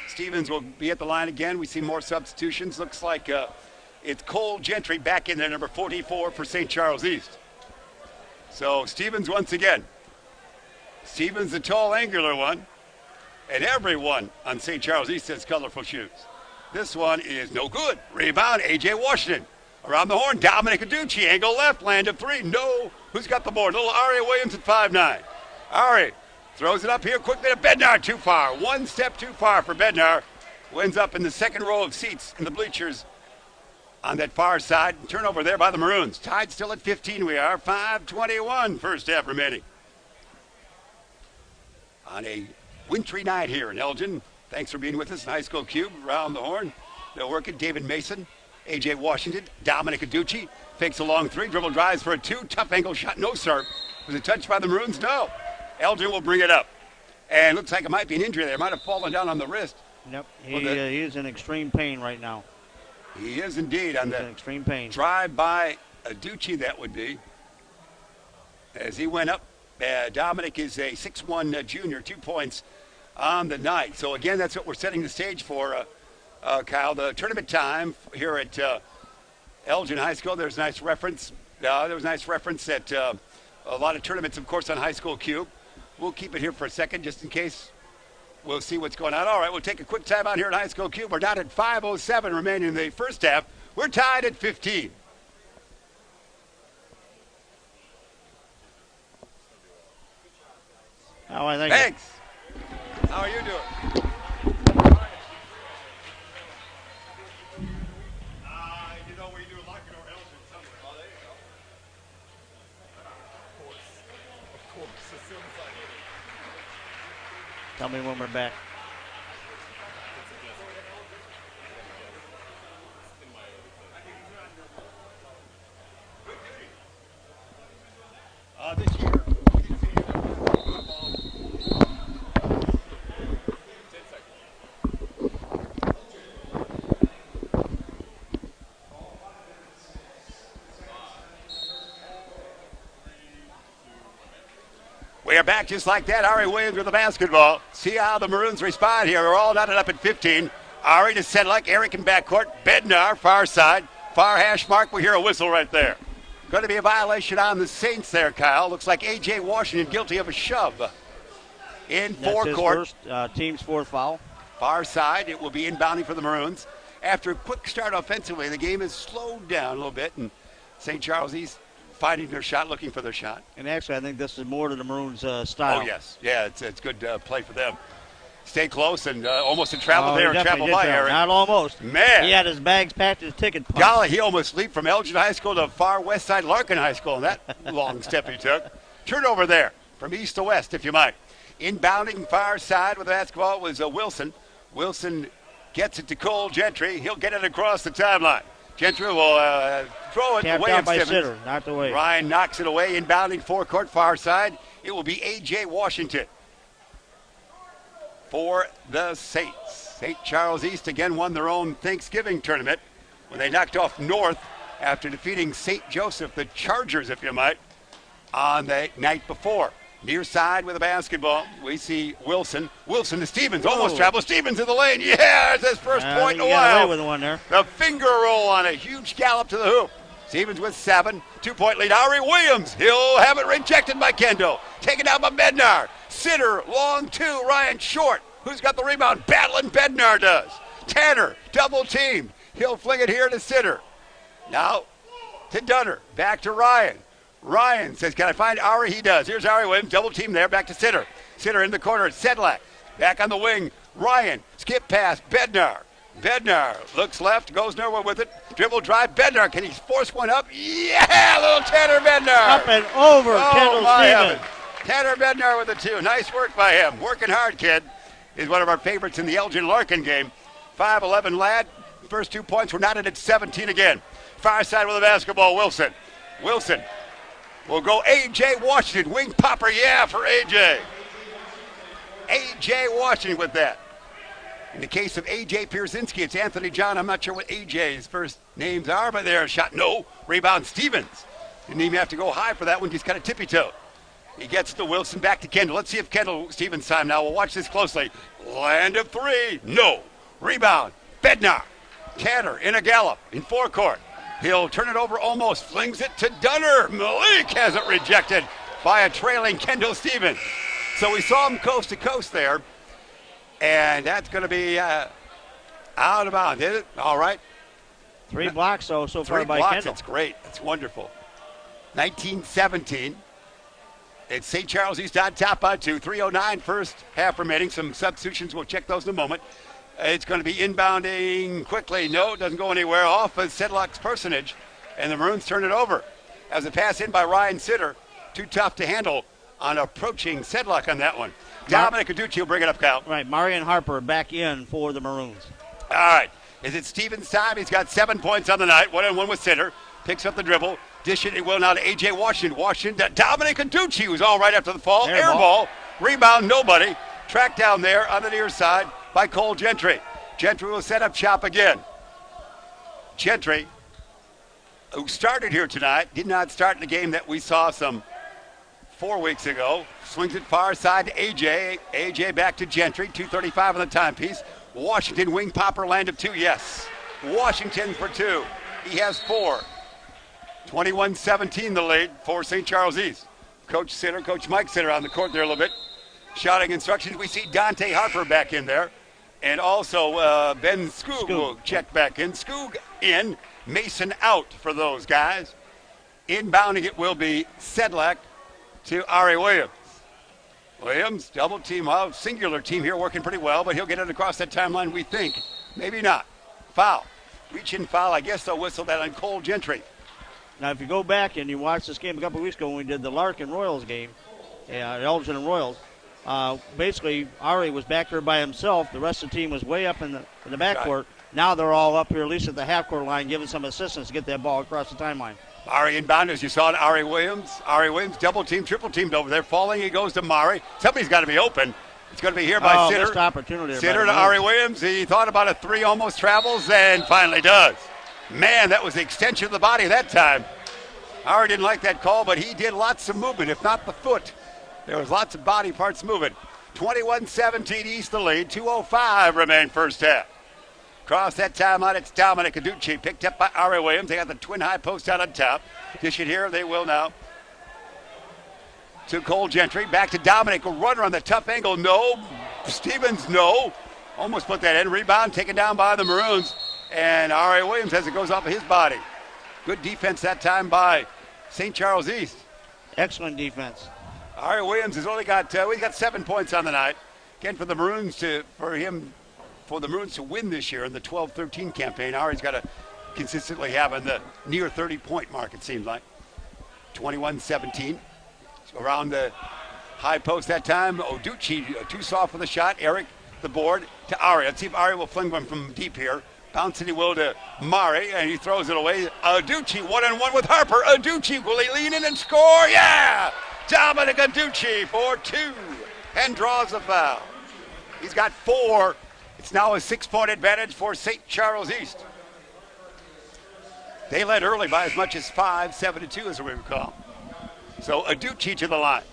Stephens will be at the line again. We see more substitutions. Looks like it's Cole Gentry back in there, number 44 for St. Charles East. So Stephens once again. Stephens, the tall, angular one. And everyone on St. Charles East has colorful shoes. This one is no good. Rebound, A.J. Washington. Around the horn, Dominic Caducci, angle left, land of three. No. Who's got the board? Little Arie Williams at 5'9". Arie throws it up here quickly to Bednar. Too far. One step too far for Bednar. Wins up in the second row of seats in the bleachers on that far side. Turnover there by the Maroons. Tied still at 15 we are. 5:21 first half remaining. On a wintry night here in Elgin. Thanks for being with us in High School Cube. Around the horn, they'll work it. David Mason, A.J. Washington, Dominic Caducci. Fakes a long three, dribble drives for a 2. Tough angle shot, no sir. Was it touched by the Maroons? No. Elgin will bring it up. And looks like it might be an injury there. Might have fallen down on the wrist.
Yep, he is in extreme pain right now.
He is indeed on the
extreme pain.
Drive by Caducci, that would be. As he went up, Dominic is a 6'1" junior, 2 points on the night. So again, that's what we're setting the stage for, Kyle. The tournament time here at Elgin High School. There's a nice reference. There was a nice reference at a lot of tournaments, of course, on High School Cube. We'll keep it here for a second just in case. We'll see what's going on. All right, we'll take a quick time out here at High School Cube. We're down at 5:07 remaining in the first half. We're tied at 15.
Oh, I think.
Thanks. How are you doing? You know where you do a locker door Elgin somewhere. Oh, there you go. Of course, as soon as I get it.
Tell me when we're back.
This year, we didn't see football. 10 seconds. back just like that. Arie Williams with the basketball. See how the Maroons respond here. We're all knotted up at 15. Arie to Sedlack. Eric in backcourt. Bednar, far side. Far hash mark. We hear a whistle right there. Going to be a violation on the Saints there, Kyle. Looks like A.J. Washington guilty of a shove in forecourt.
Team's fourth foul.
Far side. It will be inbounding for the Maroons. After a quick start offensively, the game has slowed down a little bit, and St. Charles East finding their shot, looking for their shot.
And actually, I think this is more to the Maroons' style.
Oh, yes. Yeah, it's good play for them. Stay close and almost a travel there and travel by, Eric.
Not almost.
Man.
He had his bags packed, his ticket punched.
Golly, he almost leaped from Elgin High School to far west side Larkin High School, and that long step he took. Turnover there from east to west, if you might. Inbounding far side with the basketball was Wilson. Wilson gets it to Cole Gentry. He'll get it across the timeline. Gentry will throw it
Tapped
away
out
from
by
Stephens.
Sitter, not the way.
Ryan knocks it away, inbounding forecourt far side. It will be A.J. Washington for the Saints. St. Charles East again won their own Thanksgiving tournament when they knocked off North after defeating St. Joseph, the Chargers, if you might, on the night before. Near side with the basketball, we see Wilson. Wilson to Stephens, almost travels. Stephens in the lane. Yeah, it's his first point in a while.
Away with one there.
The finger roll on a huge gallop to the hoop. Stephens with 7. 2-point lead. Arie Williams. He'll have it rejected by Kendall. Taken down by Bednar. Sitter, long 2. Ryan short. Who's got the rebound? Battling Bednar does. Tanner, double teamed. He'll fling it here to Sitter. Now to Dunner. Back to Ryan. Ryan says, can I find Arie? He does. Here's Arie Williams. Double team there. Back to Sitter. Sitter in the corner. Sedlack. Back on the wing. Ryan. Skip pass. Bednar. Bednar looks left. Goes nowhere with it. Dribble drive. Bednar. Can he force one up? Yeah! Little Tanner Bednar.
Up and over. Kendall Stephens.
Tanner Bednar with the 2. Nice work by him. Working hard, kid. Is one of our favorites in the Elgin Larkin game. 5'11" lad. First 2 points. We're knotted at 17 again. Far side with the basketball. Wilson. Wilson. We'll go A.J. Washington, wing popper, yeah, for A.J. A.J. Washington with that. In the case of A.J. Pierzynski, it's Anthony John. I'm not sure what A.J.'s first names are, but there's a shot. No. Rebound, Stephens. Didn't even have to go high for that one. Just kind of tippy-toe. He gets to Wilson, back to Kendall. Let's see if Kendall Stephens time now. We'll watch this closely. Land of 3. No. Rebound. Bednar. Tanner in a gallop in forecourt. He'll turn it over almost, flings it to Dunner. Malik has it rejected by a trailing Kendall Stephens. So we saw him coast to coast there, and that's going to be out of bounds, is it? All right.
3 blocks, so far by
blocks.
Kendall.
That's great. That's wonderful. 19-17. It's St. Charles East on top by 2. 3:09 first half remaining. Some substitutions. We'll check those in a moment. It's going to be inbounding quickly. No, it doesn't go anywhere. Off of Sedlack's personage, and the Maroons turn it over. As a pass in by Ryan Sitter. Too tough to handle on approaching Sedlack on that one. Dominic Aducci will bring it up, Cal.
Right, Marion Harper back in for the Maroons.
All right. Is it Stephens' time? He's got 7 points on the night. 1-on-1 with Sitter. Picks up the dribble. Dish it will now to A.J. Washington. Washington, Dominic Aducci, who's all right after the fall. Air ball. Rebound, nobody. Tracked down there on the near side by Cole Gentry. Gentry will set up shop again. Gentry, who started here tonight, did not start in the game that we saw some 4 weeks ago. Swings it far side to A.J. A.J. back to Gentry. 2:35 on the timepiece. Washington wing popper, land of 2, yes. Washington for 2. He has 4. 21-17 the lead for St. Charles East. Coach Mike Sitter on the court there a little bit. Shouting instructions. We see Dante Harper back in there. And also Ben Skoog will check back in. Skoog in, Mason out for those guys. Inbounding it will be Sedlack to Arie Williams. Williams, double team, singular team here working pretty well, but he'll get it across that timeline, we think. Maybe not. Foul. Reach in foul. I guess they'll whistle that on Cole Gentry.
Now, if you go back and you watch this game a couple of weeks ago when we did the Larkin Royals game, Elgin and Royals, basically Arie was back there by himself. The rest of the team was way up in the backcourt. Right. Now they're all up here, at least at the half-court line, giving some assistance to get that ball across the timeline.
Arie inbound, as you saw it, Arie Williams. Arie Williams double-teamed, triple-teamed over there. Falling, he goes to Murray. Somebody's got to be open. It's going to be here by Sitter.
Missed opportunity.
Sitter to Arie Williams. He thought about a 3, almost travels, and finally does. Man, that was the extension of the body that time. Arie didn't like that call, but he did lots of movement, if not the foot. There was lots of body parts moving. 21-17 East the lead. 2:05 remain first half. Across that timeline, it's Dominic Aducci, picked up by Arie Williams. They got the twin high post out on top. Dish it here, they will now. To Cole Gentry, back to Dominic, a runner on the tough angle, no. Stephens, no. Almost put that in. Rebound taken down by the Maroons. And Arie Williams as it goes off of his body. Good defense that time by St. Charles East.
Excellent defense.
Arie Williams has only got he's got 7 points on the night. Again, for the Maroons to win this year in the 12-13 campaign, Arie's got to consistently have in the near 30-point mark, it seems like. 21-17. Around the high post that time. Oducci too soft for the shot. Eric, the board to Arie. Let's see if Arie will fling one from deep here. Bouncing he will to Mari, and he throws it away. Aducci, 1-on-1 with Harper. Aducci, will he lean in and score? Yeah! Dominic Aducci for 2 and draws a foul. He's got 4. It's now a 6-point advantage for St. Charles East. They led early by as much as 5, 7-2 as we recall. So Aducci to the line.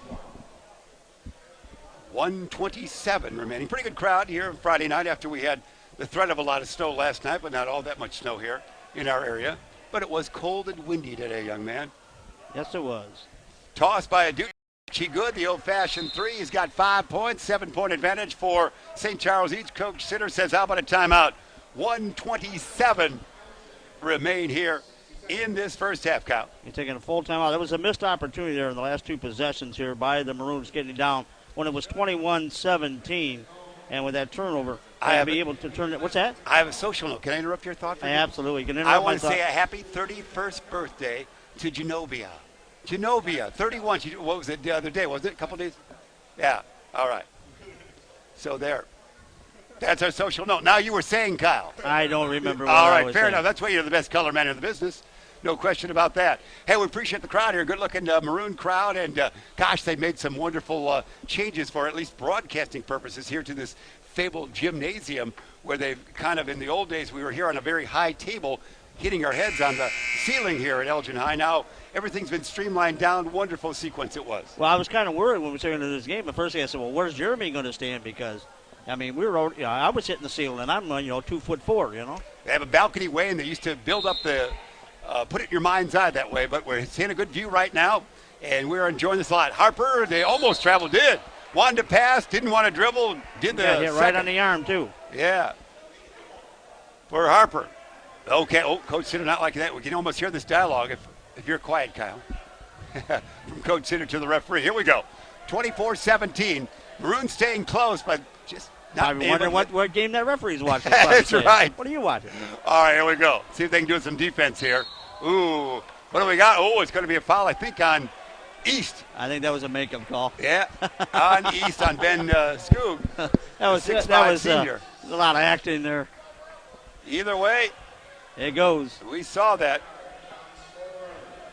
127 remaining. Pretty good crowd here Friday night after we had the threat of a lot of snow last night, but not all that much snow here in our area. But it was cold and windy today, young man.
Yes, it was.
Tossed by Aducci, good. The old-fashioned 3. He's got 5 points, 7-point advantage for St. Charles East. Coach Sitter says, how about a timeout? 127 remain here in this first half, Kyle.
You're taking a full timeout. There was a missed opportunity there in the last 2 possessions here by the Maroons getting down when it was 21-17. And with that turnover, I'll be able to turn it. What's that?
I have a social note. Can I interrupt your thought?
Absolutely. You can interrupt
I want to say a happy 31st birthday to Genovia. Genovia, 31. What was it the other day? Was it a couple days? Yeah. All right. So there. That's our social note. Now you were saying, Kyle.
I don't remember what
All
I
right,
was
fair
saying.
enough. That's why you're the best color man in the business. No question about that. Hey, we appreciate the crowd here. Good-looking Maroon crowd. And, gosh, they made some wonderful changes for at least broadcasting purposes here to this fabled gymnasium where they've kind of, in the old days, we were here on a very high table hitting our heads on the ceiling here at Elgin High. Now everything's been streamlined down. Wonderful sequence it was.
Well, I was kind of worried when we were into this game. The first thing I said, well, where's Jeremy going to stand? Because, I mean, I was hitting the ceiling, and I'm, 2'4",
They have a balcony way, and they used to build up the put it in your mind's eye that way, but we're seeing a good view right now, and we're enjoying this a lot. Harper, they almost traveled, wanted to pass, didn't want to dribble, did the
hit right on the arm, too.
Yeah. For Harper. Okay, Coach Sitter not like that. We can almost hear this dialogue if you're quiet, Kyle. From Coach Sitter to the referee. Here we go. 24-17. Maroons staying close, but just not
I'm wondering what game that referee's watching.
That's right.
What are you watching?
All right, here we go. See if they can do some defense here. Ooh, what do we got? Oh, it's going to be a foul, I think, on East.
I think that was a makeup call.
Yeah, on East on Ben Skoog.
That was
6'5" senior.
A lot of acting there.
Either way,
it goes.
We saw that.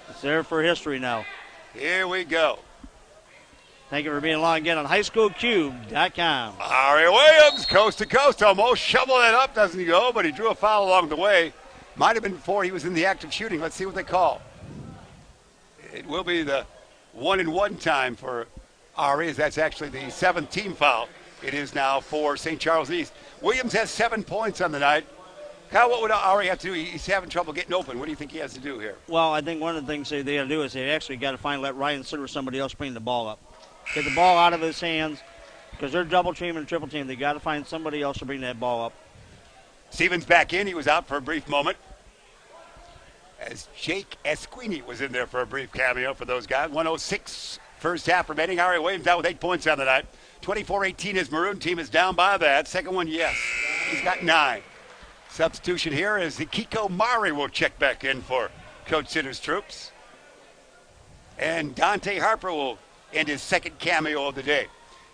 It's there for history now.
Here we go.
Thank you for being along again on highschoolcube.com.
Arie Williams, coast to coast, almost shoveling it up, doesn't he go? But he drew a foul along the way. Might have been before he was in the act of shooting. Let's see what they call. It will be the 1-and-1 time for Arie, as that's actually the 7th team foul. It is now for St. Charles East. Williams has 7 points on the night. Kyle, what would Arie have to do? He's having trouble getting open. What do you think he has to do here?
Well, I think one of the things they got to do is they actually got to let Ryan Sitter or somebody else bring the ball up. Get the ball out of his hands because they're double team and triple team. They got to find somebody else to bring that ball up.
Stevens back in. He was out for a brief moment. As Jake Esquini was in there for a brief cameo for those guys. 1:06 first half remaining. Arie Williams out with 8 points on the night. 24-18. His Maroon team is down by that. Second one, yes. He's got 9. Substitution here is Kiko Mari will check back in for Coach Sitter's troops. And Dante Harper will end his second cameo of the day.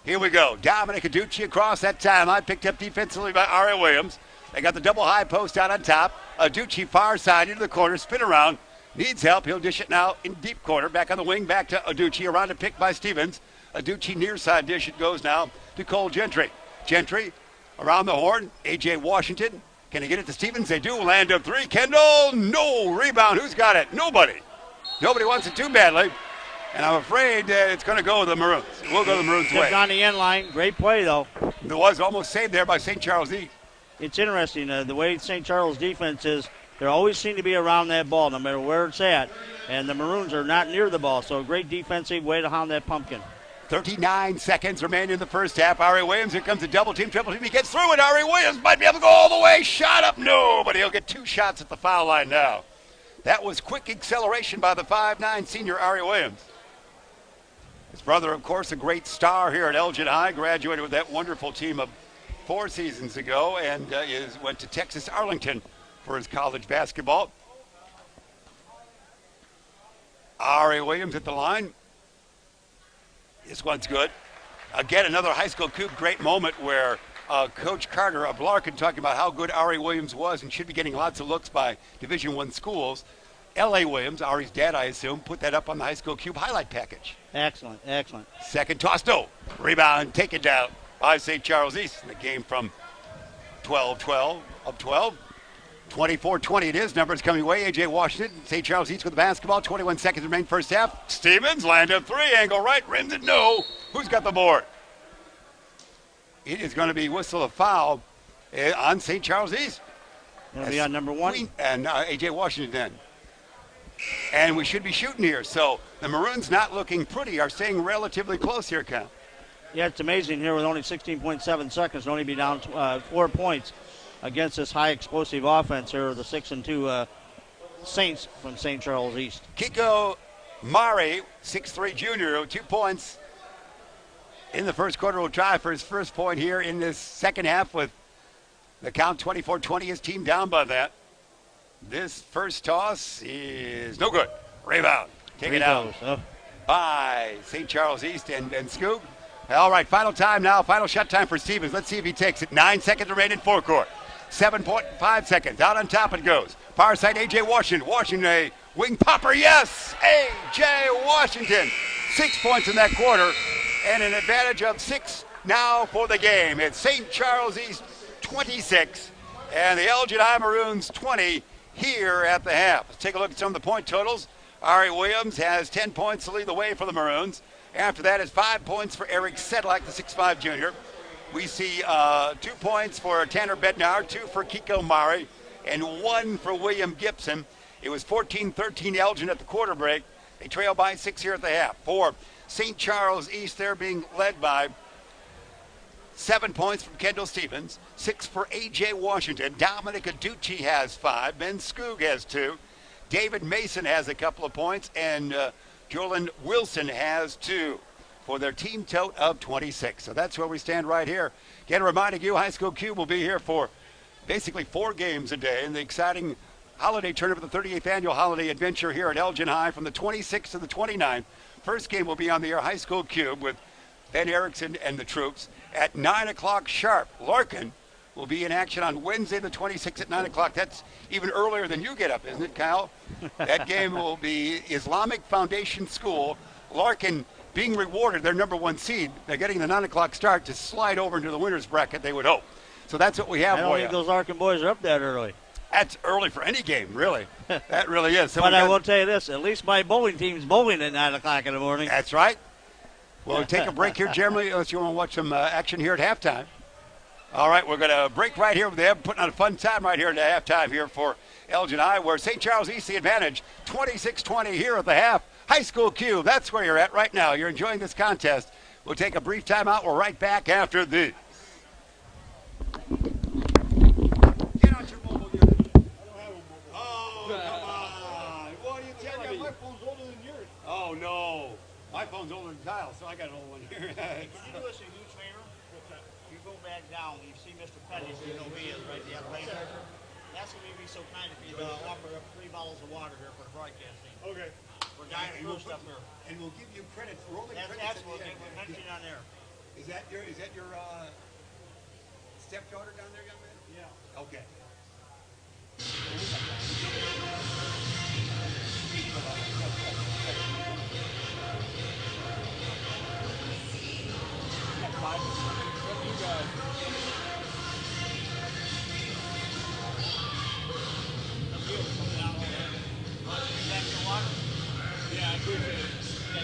Here we go. Dominic Aducci across that timeline, picked up defensively by Arie Williams. They got the double high post out on top. Aducci far side into the corner, spin around. Needs help. He'll dish it now in deep corner. Back on the wing, back to Aducci. Around a pick by Stephens. Aducci near side dish. It goes now to Cole Gentry. Gentry around the horn. A.J. Washington. Can he get it to Stephens? They do. Land of 3. Kendall, no. Rebound. Who's got it? Nobody. Nobody wants it too badly. And I'm afraid that it's going to go the Maroons. It will go the Maroons' way.
Tipped on the end line. Great play, though.
It was almost saved there by St. Charles East.
It's interesting. The way St. Charles defense is, they always seem to be around that ball, no matter where it's at. And the Maroons are not near the ball, so a great defensive way to hound that pumpkin.
39 seconds remain in the first half. Arie Williams, here comes a double team, triple team. He gets through it. Arie Williams might be able to go all the way. Shot up. No, but he'll get 2 shots at the foul line now. That was quick acceleration by the 5'9" senior Arie Williams. His brother, of course, a great star here at Elgin High, graduated with that wonderful team of 4 seasons ago and went to Texas Arlington for his college basketball. Arie Williams at the line. This one's good. Again, another high school cube great moment where Coach Carter of Larkin talking about how good Arie Williams was and should be getting lots of looks by Division I schools. L.A. Williams, Arie's dad, I assume, put that up on the high school cube highlight package.
Excellent, excellent.
Second toss, no. Rebound, taken down by St. Charles East in the game from 12-12 of 12. 24-20 it is. Numbers coming away. A.J. Washington, St. Charles East with the basketball. 21 seconds remain first half. Stevens, land of 3, angle right, rims it, no. Who's got the board? It is going to be whistle of foul on St. Charles East.
It'll be on number 1.
And A.J. Washington then. And we should be shooting here. So the Maroons not looking pretty are staying relatively close here, Cal.
Yeah, it's amazing here with only 16.7 seconds to only be down 4 points against this high explosive offense here of the 6-2 Saints from St. Charles East.
Kiko Mari, 6'3 junior, 2 points in the first quarter. Will try for his first point here in this second half with the count 24-20. His team down by that. This first toss is no good. Rebound. Taken out by St. Charles East and Skoog. All right, final time now. Final shot time for Stevens. Let's see if he takes it. 9 seconds remaining in forecourt. 7.5 seconds. Out on top it goes. Far side, A.J. Washington. Washington, a wing popper. Yes! A.J. Washington. 6 points in that quarter and an advantage of 6 now for the game. It's St. Charles East 26 and the Elgin High Maroons 20 here at the half. Let's take a look at some of the point totals. Arie Williams has 10 points to lead the way for the Maroons. After that is 5 points for Eric Sedlack, the 6'5 junior. We see 2 points for Tanner Bednar, 2 for Kiko Mari, and 1 for William Gibson. It was 14-13 Elgin at the quarter break. They trail by 6 here at the half. For St. Charles East, they're being led by 7 points from Kendall Stephens, 6 for A.J. Washington. Dominic Aducci has 5. Ben Skoog has 2. David Mason has a couple of points, and Jolyn Wilson has 2 for their team tote of 26. So that's where we stand right here. Again, reminding you, High School Cube will be here for basically 4 games a day in the exciting holiday tournament, the 38th annual holiday adventure here at Elgin High from the 26th to the 29th. First game will be on the air, High School Cube, with Ben Erickson and the troops at 9 o'clock sharp. Larkin will be in action on Wednesday the 26th at 9 o'clock. That's even earlier than you get up, isn't it, Kyle? That game will be Islamic Foundation School. Larkin being rewarded their number 1 seed. They're getting the 9 o'clock start to slide over into the winner's bracket, they would hope. So that's what we have
I don't think those Larkin boys are up that early.
That's early for any game, really. That really is. So
but I will tell you this, at least my bowling team's bowling at 9 o'clock in the morning.
That's right. We'll take a break here, Jeremy, unless you want to watch some action here at halftime. All right, we're going to break right here with them, putting on a fun time right here at halftime here for Elgin High, where St. Charles East the advantage, 26-20 here at the half. High School Cube, that's where you're at right now. You're enjoying this contest. We'll take a brief timeout. We're right back after this. Get out your mobile unit. I don't have a mobile. Oh, come on. What do you tell me? My phone's older than yours. Oh, no. My phone's older than Kyle's, so I got an old one here.
Can you do us a huge favor? You go back down, you see Mr. Petty, so you know he is right there. Ask him if he's so kind if he'd offer up 3 bottles of water here for broadcasting.
Okay.
We're dying to do stuff here.
And we'll give you credit for rolling credits.
That's what we're mentioning on there.
Is that your stepdaughter down there, young man? Yeah. Okay.
Yeah, I appreciate it.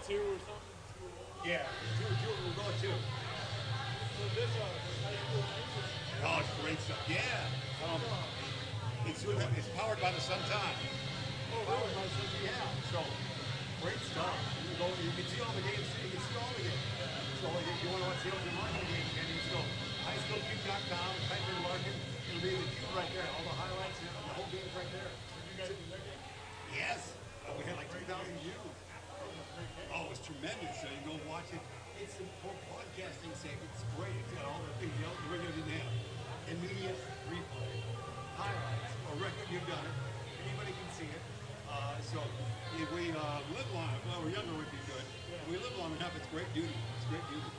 2 or something?
Yeah, we'll go two.
So this high school music.
Oh, it's great stuff. Yeah. It's powered by the Sun Times.
Oh,
Powered
really?
by the Sun Times. Yeah. So great stuff. You can see all the games. You can see all the games. So if you want to watch the Elgin Larkin games, you can go highschoolcube.com, type in Larkin. It'll be in the cube right there. All the highlights of the whole game's right there.
Did you guys do that game?
Yes. We had like 2,000 views. Oh, it was tremendous. So you go watch it. It's for podcasting sake. It's great. It's got all the things the radio didn't have. Immediate replay, highlights, a record you've done it. Anybody can see it. So if we live long enough, well, we're younger would be good. If we live long enough, it's great duty. It's great duty.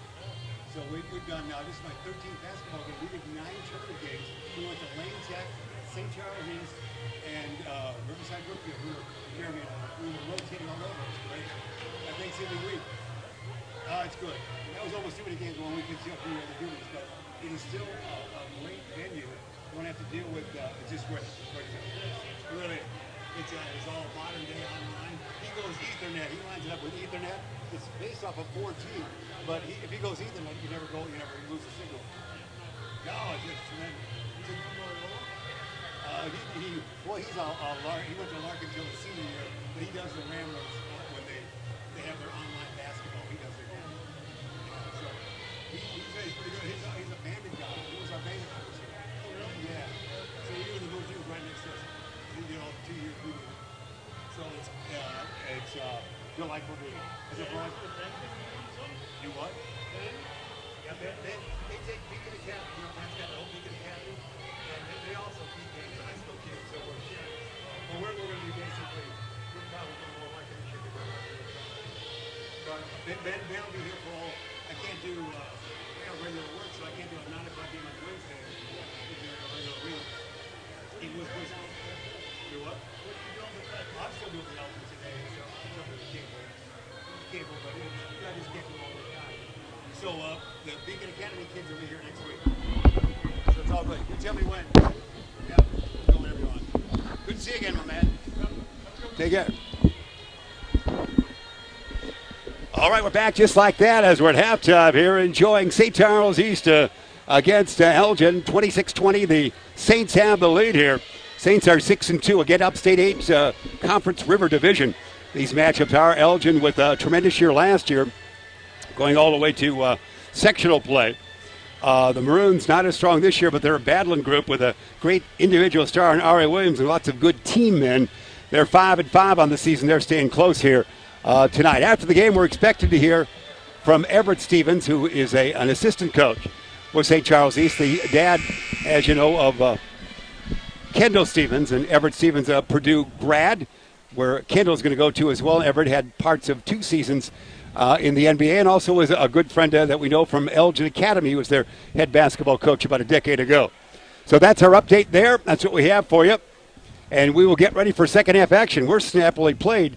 So we've done now. This is my 13th basketball game. We did 9 tournament games. We went to Lane Tech, St. Charles East, and Riverside Brookfield. We were rotating all over. It's great. Thanksgiving week. It's good. That was almost too many games one week to see up the other duties, but it is still a great venue. You don't have to deal with it's just great. Really, it's all modern day online. He goes Ethernet. He lines it up with Ethernet. It's based off of 4G, but if he goes Ethernet, you never lose the signal. No, it's just tremendous. He went to Larkin until the senior year, but he does the Ramblers when they have their online basketball. He does their game. So he's pretty good. He's a bandit guy. He was our bandit coach. Oh, really? Yeah. So he was right next to us. He did all the 2 years we did. So it's Saints feel like we're doing? Is it right? You what? Yeah, they take Beacon Academy. You know, Pat's got an old Beacon Academy, and they also keep games of high school kids. So we're going to be basically, we're probably going more like it should be. But Ben will be here for all. I can't do regular work, so I can't do a 9 o'clock game on Wednesday. It was you what? I'm still doing the Elgin today, so I'm jumping the cable, but I just can't do all the time. So the Beacon Academy kids will be here next week. So it's all good. You tell me when. Yeah, go whenever you want. Good to see you again, my man. Take care. All right, we're back just like that as we're at halftime here, enjoying St. Charles East against Elgin, 26-20. The Saints have the lead here. Saints are 6-2 again, Upstate 8 Conference River Division. These matchups are Elgin with a tremendous year last year, going all the way to sectional play. The Maroons not as strong this year, but they're a battling group with a great individual star in Arie Williams and lots of good team men. They're 5-5 on the season. They're staying close here tonight. After the game, we're expected to hear from Everett Stephens, who is an assistant coach with St. Charles East, the dad, as you know, of Kendall Stephens, and Everett Stephens, a Purdue grad, where Kendall's going to go to as well. Everett had parts of 2 seasons in the NBA, and also was a good friend that we know from Elgin Academy. He was their head basketball coach about a decade ago. So that's our update there. That's what we have for you. And we will get ready for second half action. We're snappily played.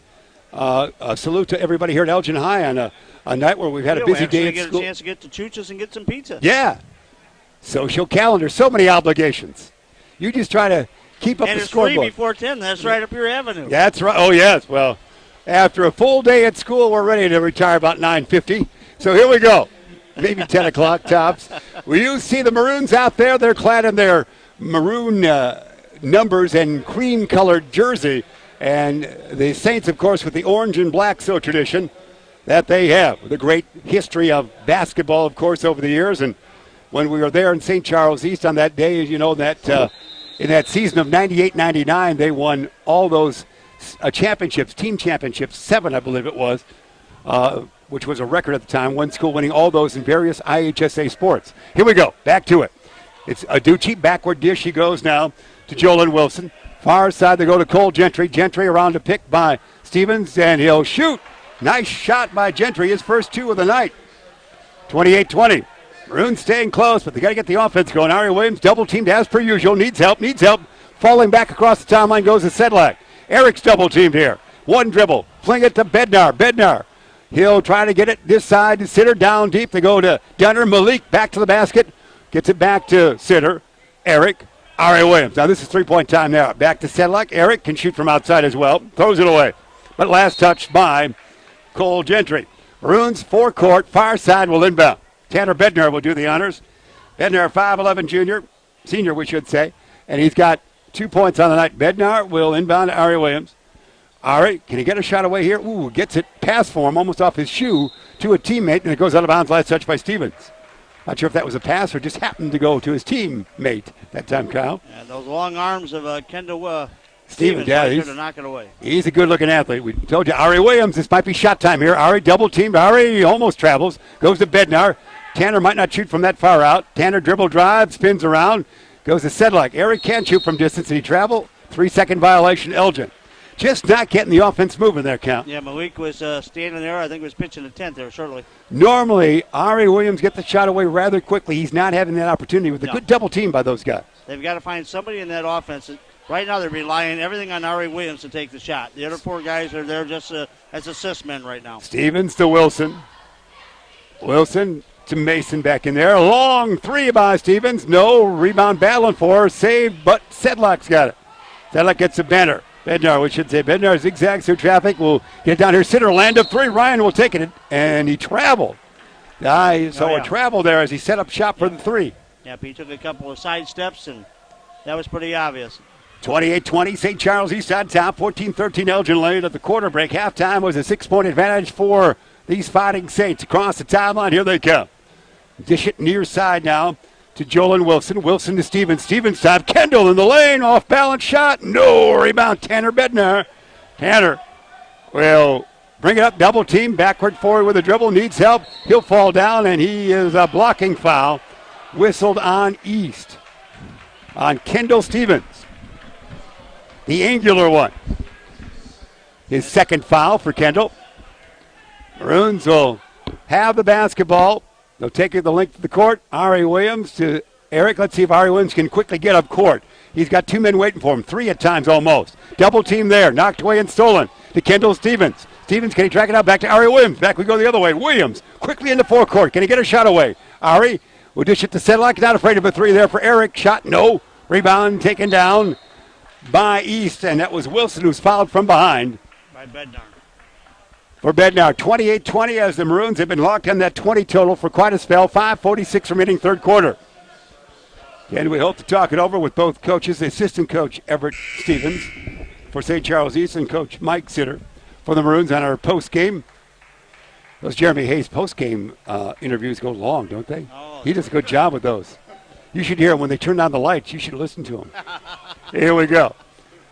A salute to everybody here at Elgin High on a night where we've had a busy day at school.
Get a chance to get to Chuchas and get some pizza.
Yeah. Social calendar, so many obligations. You just try to keep up the scoreboard.
And it's 3 before 10. That's right up your avenue.
That's right. Oh, yes. Well, after a full day at school, we're ready to retire about 9:50. So here we go. Maybe 10 o'clock tops. Well, you see the Maroons out there. They're clad in their maroon numbers and cream-colored jersey. And the Saints, of course, with the orange and black tradition that they have. With a great history of basketball, of course, over the years. And when we were there in St. Charles East on that day, you know, that in that season of 98-99, they won all those championships, team championships, 7, I believe it was, which was a record at the time. One school winning all those in various IHSA sports. Here we go. Back to it. It's Aducci. Backward dish. He goes now to Jolyn Wilson. Far side, they go to Cole Gentry. Gentry around to pick by Stephens, and he'll shoot. Nice shot by Gentry, his first 2 of the night. 28-20. Maroons staying close, but they got to get the offense going. Arie Williams double teamed as per usual. Needs help. Falling back across the timeline goes to Sedlack. Eric's double teamed here. One dribble. Fling it to Bednar. Bednar. He'll try to get it this side to Sitter. Down deep. They go to Dunner. Malik back to the basket. Gets it back to Sitter. Eric. Arie Williams. Now this is 3-point time now. Back to Sedlack. Eric can shoot from outside as well. Throws it away. But last touch by Cole Gentry. Maroons forecourt. Far side will inbound. Tanner Bednar will do the honors. Bednar, 5'11" senior we should say. And he's got 2 points on the night. Bednar will inbound to Arie Williams. Arie, can he get a shot away here? Ooh, gets it pass for him almost off his shoe to a teammate, and it goes out of bounds. Last touch by Stephens. Not sure if that was a pass or just happened to go to his teammate that time, Kyle.
Yeah, those long arms of Kendall
Stephens, yeah,
he's to knock it away.
He's a good-looking athlete. We told you, Arie Williams, this might be shot time here. Arie double-teamed. Arie almost travels. Goes to Bednar. Tanner might not shoot from that far out. Tanner dribble drive, spins around, goes to Sedlack. Eric can shoot from distance, and he travel. 3-second violation, Elgin. Just not getting the offense moving there, Count.
Yeah, Malik was standing there. I think he was pitching a tent there shortly.
Normally, Arie Williams gets the shot away rather quickly. He's not having that opportunity with a good double team by those guys.
They've got to find somebody in that offense. Right now, they're relying everything on Arie Williams to take the shot. The other 4 guys are there just as assist men right now.
Stephens to Wilson. Wilson to Mason back in there. A long 3 by Stephens. No rebound battling for her. Saved, but Sedlack's got it. Sedlack gets a Bednar. Bednar, we should say. Bednar zigzags through traffic. We'll get down here. Sitter, land of 3. Ryan will take it, and he traveled. A travel there as he set up shop for the 3.
Yep, he took a couple of side steps, and that was pretty obvious.
28-20, St. Charles East on top. 14-13 Elgin late at the quarter break. Halftime was a 6-point advantage for these Fighting Saints. Across the timeline, here they come. Dish it near side now to Jolyn Wilson. Wilson to Stephens. Stephens time. Kendall in the lane. Off balance shot. No rebound. Tanner Bednar. Tanner will bring it up, double team, backward, forward with a dribble, needs help. He'll fall down, and he is a blocking foul. Whistled on East, on Kendall Stephens, the angular one. His second foul for Kendall. Maroons will have the basketball. They'll take it the length of the court. Arie Williams to Eric. Let's see if Arie Williams can quickly get up court. He's got 2 men waiting for him, 3 at times almost. Double team there, knocked away and stolen to Kendall Stephens. Stephens, can he track it out? Back to Arie Williams. Back we go the other way. Williams quickly into forecourt. Can he get a shot away? Arie will dish it to Sedlack. Not afraid of a 3 there for Eric. Shot, no. Rebound taken down by East, and that was Wilson who's fouled from behind.
By Bednar.
For Bednar, 28-20 as the Maroons have been locked on that 20 total for quite a spell. 5:46 remaining third quarter. And we hope to talk it over with both coaches, assistant coach Everett Stevens for St. Charles East and coach Mike Sitter for the Maroons on our post-game. Those Jeremy Hayes post-game interviews go long, don't they?
Oh,
he does a good job with those. You should hear them when they turn on the lights. You should listen to them. Here we go.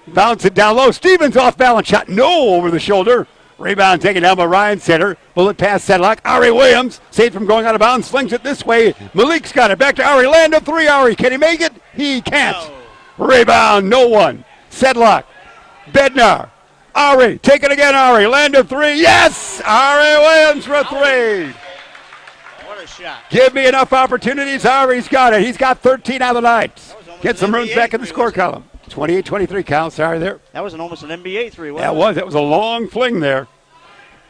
Bounce it down low. Stevens off balance shot. No, over the shoulder. Rebound taken down by Ryan Center. Bullet pass Sedlack. Arie Williams saved from going out of bounds. Flings it this way. Malik's got it. Back to Arie. Land of 3. Arie. Can he make it? He can't.
No.
Rebound. No one. Sedlack. Bednar. Arie. Take it again, Arie. Land of 3. Yes! Arie Williams for 3.
What a shot.
Give me enough opportunities. Arie's got it. He's got 13 out of the night. Gets the Maroons back in the score column. 28-23 count. Sorry there.
That was almost an NBA 3, wasn't it?
That was a long fling there.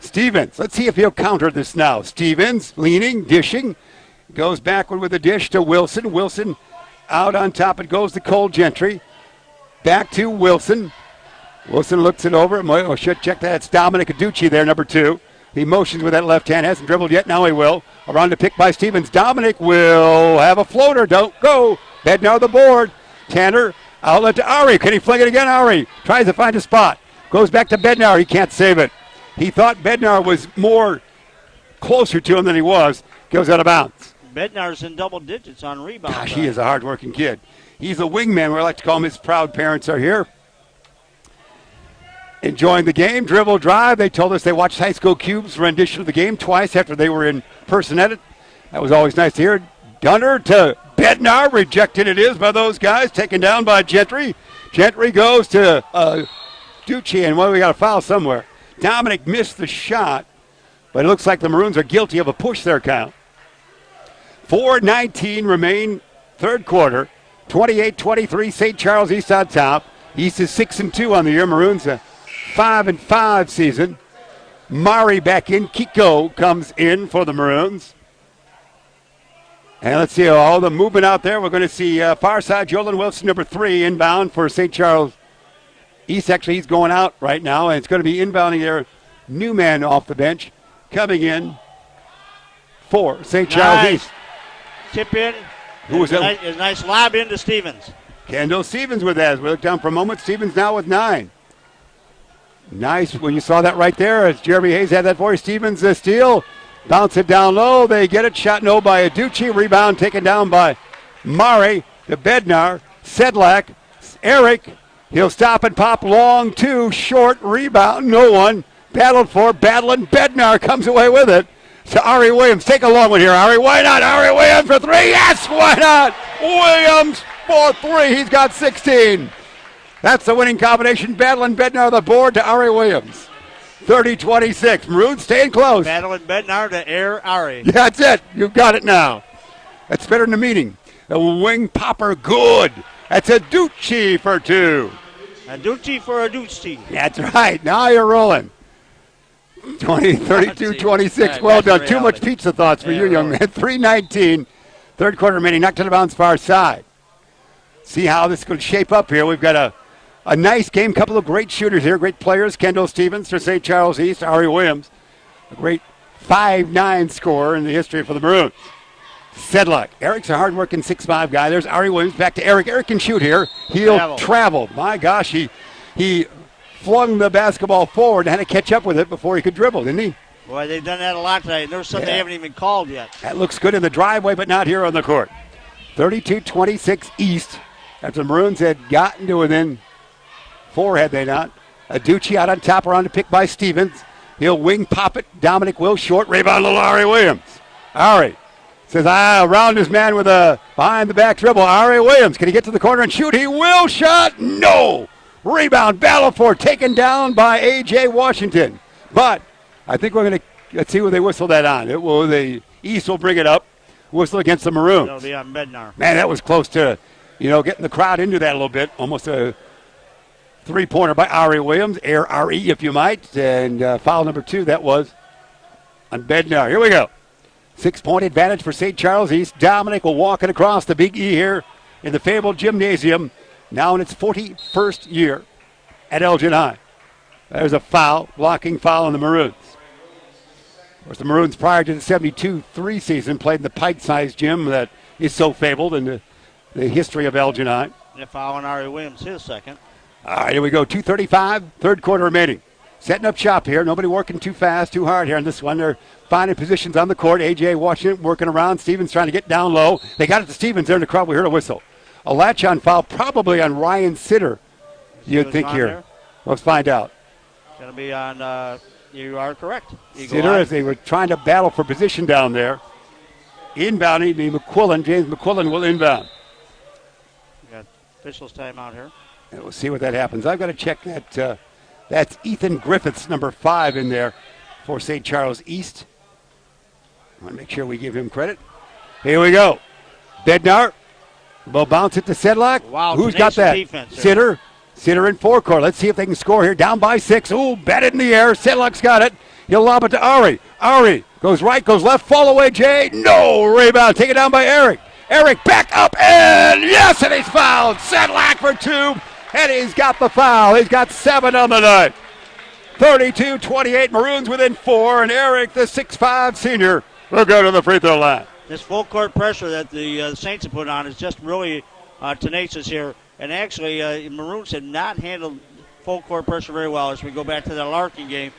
Stevens. Let's see if he'll counter this now. Stevens leaning, dishing. Goes backward with a dish to Wilson. Wilson out on top. It goes to Cole Gentry. Back to Wilson. Wilson looks it over. Oh, should check that. It's Dominic Aducci there, number 2. He motions with that left hand. Hasn't dribbled yet. Now he will. Around the pick by Stevens. Dominic will have a floater. Don't go. Bednar the board. Tanner. Outlet to Arie. Can he fling it again? Arie tries to find a spot. Goes back to Bednar. He can't save it. He thought Bednar was more closer to him than he was. Goes out of bounds.
Bednar's in double digits on rebounds.
Gosh, he is a hard-working kid. He's a wingman. We like to call him. His proud parents are here. Enjoying the game. Dribble drive. They told us they watched High School Cube's rendition of the game twice after they were in person at it. That was always nice to hear. Gunner to Bednar. Rejected it is by those guys. Taken down by Gentry. Gentry goes to Ducci, and we got a foul somewhere. Dominic missed the shot, but it looks like the Maroons are guilty of a push there, Kyle. 4:19 remain third quarter. 28-23, St. Charles East on top. East is 6-2 on the year. Maroons a 5-5 season. Mari back in. Kiko comes in for the Maroons. And let's see all the movement out there. We're going to see far side Jolyn Wilson, number 3, inbound for St. Charles East. Actually, he's going out right now, and it's going to be inbounding their new man off the bench coming in for St. Charles East.
Tip in.
Who was that?
A nice lob into Stevens.
Kendall Stephens with that. As we look down for a moment, Stephens now with 9. Nice when you saw that right there. As Jeremy Hayes had that for you. Stephens the steal. Bounce it down low. They get it. Shot no by Aducci. Rebound taken down by Mari to Bednar. Sedlack. Eric. He'll stop and pop long 2. Short rebound. No one. Battled for. Battling. Bednar comes away with it. To Arie Williams. Take a long one here. Arie, why not? Arie Williams for 3. Yes, why not? Williams for 3. He's got 16. That's the winning combination. Battling Bednar the board to Arie Williams. 30-26. Maroons staying close.
Battling Bednar to Arie.
That's it. You've got it now. That's better than the meeting. The wing popper good. That's Aducci for 2.
Aducci for Aducci.
That's right. Now you're rolling. 32-26. Well done. Too much pizza thoughts for you, young man. 3:19. Third quarter remaining. Knocked to the bounce far side. See how this is going to shape up here. We've got a nice game. Couple of great shooters here. Great players. Kendall Stephens for St. Charles East. Arie Williams. A great 5-9 scorer in the history for the Maroons. Sedlack. Eric's a hard-working 6'5 guy. There's Arie Williams. Back to Eric. Eric can shoot here. He'll travel. My gosh, he flung the basketball forward and had to catch up with it before he could dribble, didn't he?
Boy, they've done that a lot tonight. There's something they haven't even called yet.
That looks good in the driveway, but not here on the court. 32-26 East. After the Maroons had gotten to within 4, had they not, Aducci out on top, around the pick by Stephens. He'll wing pop it. Dominic will short rebound to Arie Williams. Arie says, around his man with a behind-the-back dribble. Arie Williams, can he get to the corner and shoot? He will. Shot. No. Rebound. Battle for taken down by A.J. Washington. But I think we're going to, let's see where they whistle that on. The East will bring it up. Whistle against the Maroons.
That'll be on Bednar.
Man, that was close to, getting the crowd into that a little bit. Almost a three-pointer by Arie Williams. R-E, if you might. And foul number 2, that was on Bednar. Here we go. 6-point advantage for St. Charles East. Dominic will walk it across the Big E here in the fabled gymnasium. Now in its 41st year at Elgin High. There's a foul, blocking foul on the Maroons. Of course, the Maroons prior to the 72-3 season played in the pint-sized gym that is so fabled in the history of Elgin High.
And a foul on Arie Williams, his second.
All right, here we go. 2:35, third quarter remaining. Setting up shop here. Nobody working too fast, too hard here on this one. They're finding positions on the court. A.J. Washington working around. Stevens trying to get down low. They got it to Stevens there in the crowd. We heard a whistle. A latch-on foul probably on Ryan Sitter, you'd think here.
There?
Let's find out.
Going to be on, you are correct.
Sitter, as they were trying to battle for position down there. Inbounding, McQuillan. James McQuillan will inbound.
We got officials timeout here.
And we'll see what that happens. I've got to check that. That's Ethan Griffiths, number 5 in there for St. Charles East. I want to make sure we give him credit. Here we go. Bednar will bounce it to Sedlack.
Wow,
who's got that? Sitter in forecourt. Let's see if they can score here. Down by 6. Ooh, batted in the air. Sedlack's got it. He'll lob it to Arie. Arie goes right, goes left. Fall away, Jay. No rebound. Take it down by Eric. Eric back up and yes, and he's fouled. Sedlack for 2. And he's got the foul. He's got 7 on the night. 32-28, Maroons within 4, and Eric, the 6'5 senior, will go to the free throw line.
This full court pressure that the Saints have put on is just really tenacious here. And actually, Maroons have not handled full court pressure very well as we go back to that Larkin game.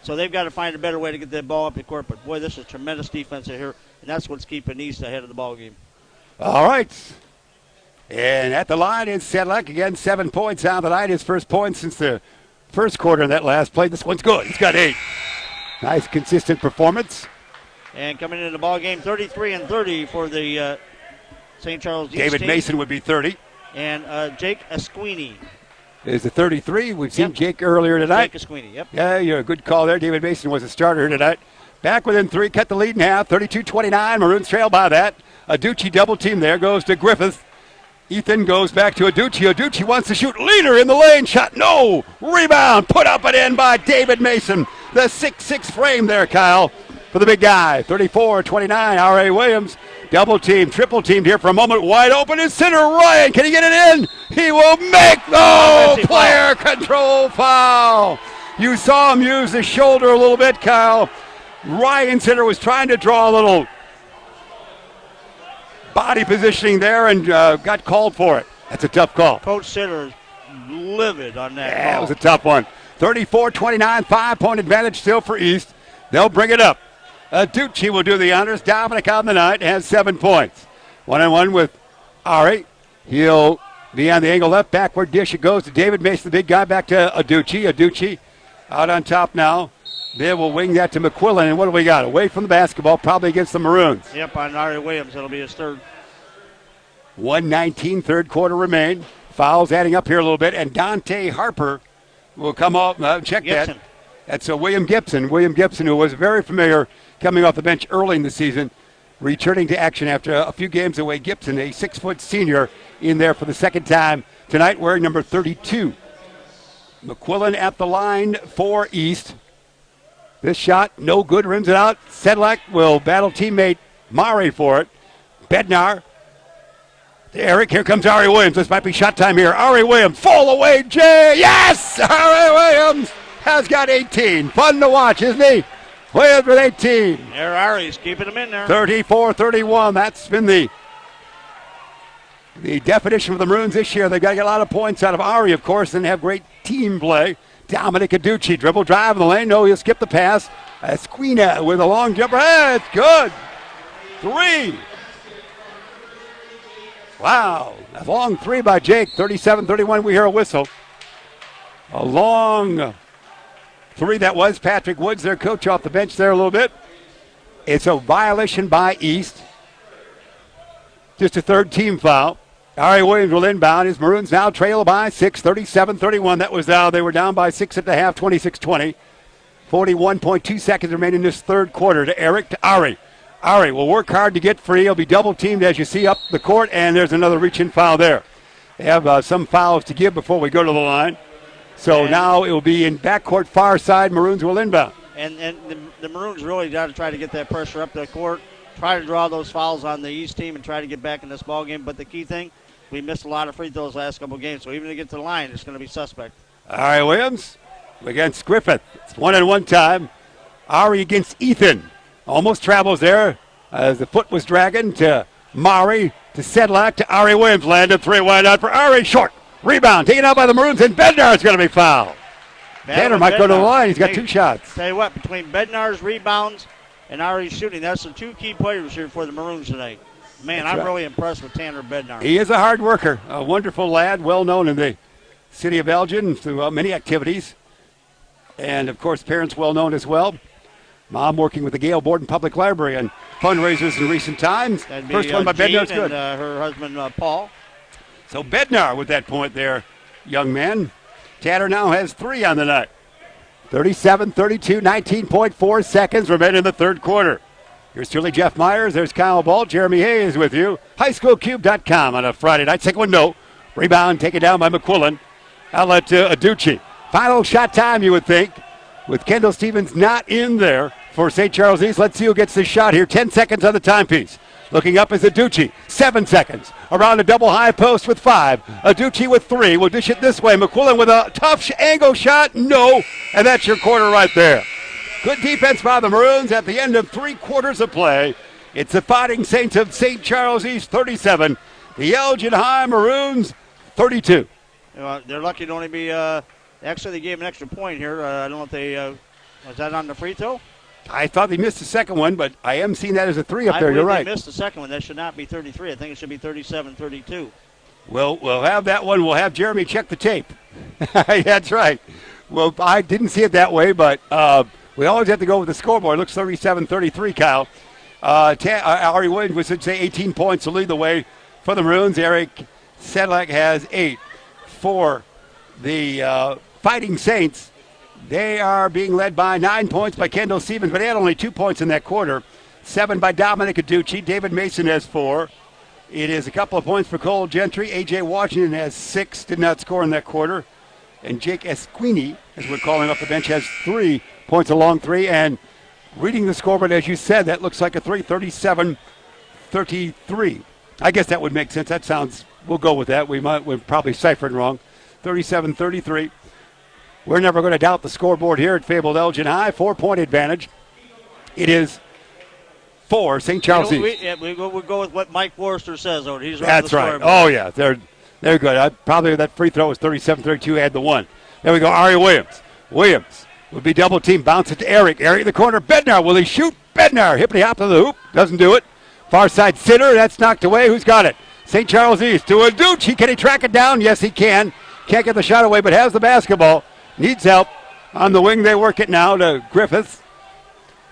So they've got to find a better way to get that ball up the court. But, boy, this is tremendous defense here, and that's what's keeping East ahead of the ball game.
All right. And at the line is Sedlack. Again, 7 points on the night. His first point since the first quarter in that last play. This one's good. He's got 8. Nice, consistent performance.
And coming into the ball game, 33-30 for the St. Charles East
David
team.
Mason would be 30.
And Jake Esquini
is the 33. We've seen Jake earlier tonight.
Jake Esquini, yep.
Yeah, you're a good call there. David Mason was a starter tonight. Back within 3, cut the lead in half. 32-29. Maroons trail by that. Aducci double team there. Goes to Griffith. Ethan goes back to Aducci. Aducci wants to shoot. Leader in the lane. Shot. No. Rebound. Put up and in by David Mason. The 6'6 frame there, Kyle, for the big guy. 34-29. Arie Williams. Double team. Triple teamed here for a moment. Wide open is center. Ryan. Can he get it in? He will make the player control foul. You saw him use the shoulder a little bit, Kyle. Ryan Center was trying to draw a little body positioning there and got called for it. That's a tough call.
Coach Sitter is livid on that call.
Yeah, it was a tough one. 34-29, 5-point advantage still for East. They'll bring it up. Aducci will do the honors. Dominic on the night has 7 points. 1-on-1 with Arie. He'll be on the angle left. Backward dish. It goes to David Mason, the big guy, back to Aducci. Aducci out on top now. They will wing that to McQuillan, and what do we got? Away from the basketball, probably against the Maroons.
Yep, on Arie Williams. It'll be his third.
1:19, third quarter remain. Fouls adding up here a little bit, and Dante Harper will come off. Check
Gibson.
that. That's William Gibson. William Gibson, who was very familiar coming off the bench early in the season, returning to action after a few games away. Gibson, a 6-foot senior, in there for the second time tonight, wearing number 32. McQuillan at the line for East. This shot, no good, rims it out. Sedlack will battle teammate Mari for it. Bednar to Eric. Here comes Arie Williams. This might be shot time here. Arie Williams, fall away, Jay. Yes! Arie Williams has got 18. Fun to watch, isn't he? Williams with 18.
There, Arie's keeping him in there.
34-31. That's been the definition of the Maroons this year. They've got to get a lot of points out of Arie, of course, and have great team play. Dominic Aducci, dribble drive in the lane. No, he'll skip the pass. Esquina with a long jumper. Hey, it's good. 3. Wow. A long 3 by Jake. 37-31. We hear a whistle. A long three that was. Patrick Woods, their coach, off the bench there a little bit. It's a violation by East. Just a third team foul. Arie Williams will inbound. His Maroons now trail by 6, 37-31. That was they were down by 6 at the half, 26-20. 41.2 seconds remain in this third quarter to Eric to Arie. Arie will work hard to get free. He'll be double teamed as you see up the court, and there's another reach-in foul there. They have some fouls to give before we go to the line. So now it will be in backcourt far side. Maroons will inbound.
And the Maroons really got to try to get that pressure up the court, try to draw those fouls on the East team and try to get back in this ball game. But the key thing, we missed a lot of free throws last couple of games, so even to get to the line, it's going to be suspect.
Arie Williams against Griffith. It's 1-on-1 time. Arie against Ethan. Almost travels there as the foot was dragging to Mari, to Sedlack, to Arie Williams. Landed three wide out for Arie. Short. Rebound taken out by the Maroons, and Bednar's going to be fouled. Tanner might go to the line. He's got two shots.
Tell you what, between Bednar's rebounds and Arie's shooting, that's the two key players here for the Maroons tonight. Man, I'm really impressed with Tanner Bednar.
He is a hard worker, a wonderful lad, well known in the city of Elgin through many activities. And, of course, parents well known as well. Mom working with the Gale Borden Public Library on fundraisers in recent times. First one by Bednar's good.
Her husband, Paul.
So Bednar with that point there, young man. Tanner now has 3 on the night. 37-32, 19.4 seconds remain in the third quarter. Here's truly Jeff Myers. There's Kyle Ball. Jeremy Hayes with you. HighSchoolCube.com on a Friday night. Second one, no. Rebound taken down by McQuillan. Outlet to Aducci. Final shot time, you would think, with Kendall Stephens not in there for St. Charles East. Let's see who gets the shot here. 10 seconds on the timepiece. Looking up is Aducci. 7 seconds. Around a double high post with 5. Aducci with 3. We'll dish it this way. McQuillan with a tough angle shot. No. And that's your quarter right there. Good defense by the Maroons at the end of 3 quarters of play. It's the Fighting Saints of St. Charles East 37. The Elgin High Maroons 32.
They're lucky to only be actually they gave an extra point here. I don't know if they was that on the free throw?
I thought they missed the second one, but I am seeing that as a 3 up there. You're right.
They missed the second one. That should not be 33. I think it should be 37-32.
We'll have that one. We'll have Jeremy check the tape. That's right. Well, I didn't see it that way, but we always have to go with the scoreboard. It looks 37-33, Kyle. Arie Williams would say 18 points to lead the way for the Maroons. Eric Sedlack has 8 for the Fighting Saints. They are being led by 9 points by Kendall Stephens, but they had only 2 points in that quarter. 7 by Dominic Aducci. David Mason has 4. It is a couple of points for Cole Gentry. A.J. Washington has 6, did not score in that quarter. And Jake Esquini, as we're calling off the bench, has 3 points, a long 3. And reading the scoreboard, as you said, that looks like a 3, 37-33. I guess that would make sense. That sounds, we'll go with that. We're probably ciphering wrong. 37-33. We're never going to doubt the scoreboard here at fabled Elgin High. 4-point advantage. It is for St. Charles East.
We'll go with what Mike Forrester says. He's
That's right. Oh, yeah. They're good. Probably that free throw was 37-32. Had the one. There we go. Arie Williams. Williams would be double team. Bounce it to Eric. Eric in the corner. Bednar. Will he shoot? Bednar. Hippity hop to the hoop. Doesn't do it. Far side sitter. That's knocked away. Who's got it? St. Charles East to Aducci. Can he track it down? Yes, he can. Can't get the shot away, but has the basketball. Needs help. On the wing, they work it now to Griffiths.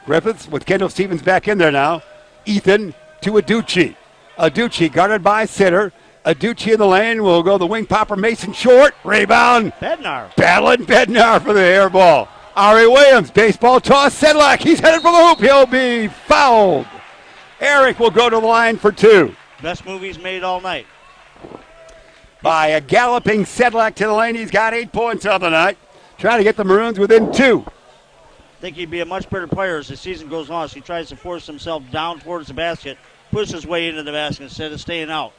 Griffiths with Kendall Stephens back in there now. Ethan to Aducci. Aducci guarded by Sitter. Aducci in the lane. Will go the wing popper. Mason short. Rebound.
Bednar.
Battling Bednar for the air ball. Arie Williams. Baseball toss. Sedlack. He's headed for the hoop. He'll be fouled. Eric will go to the line for 2.
Best move he's made all night.
By a galloping Sedlack to the lane. He's got 8 points on the night. Trying to get the Maroons within 2.
I think he'd be a much better player as the season goes on. So he tries to force himself down towards the basket, push his way into the basket instead of staying out.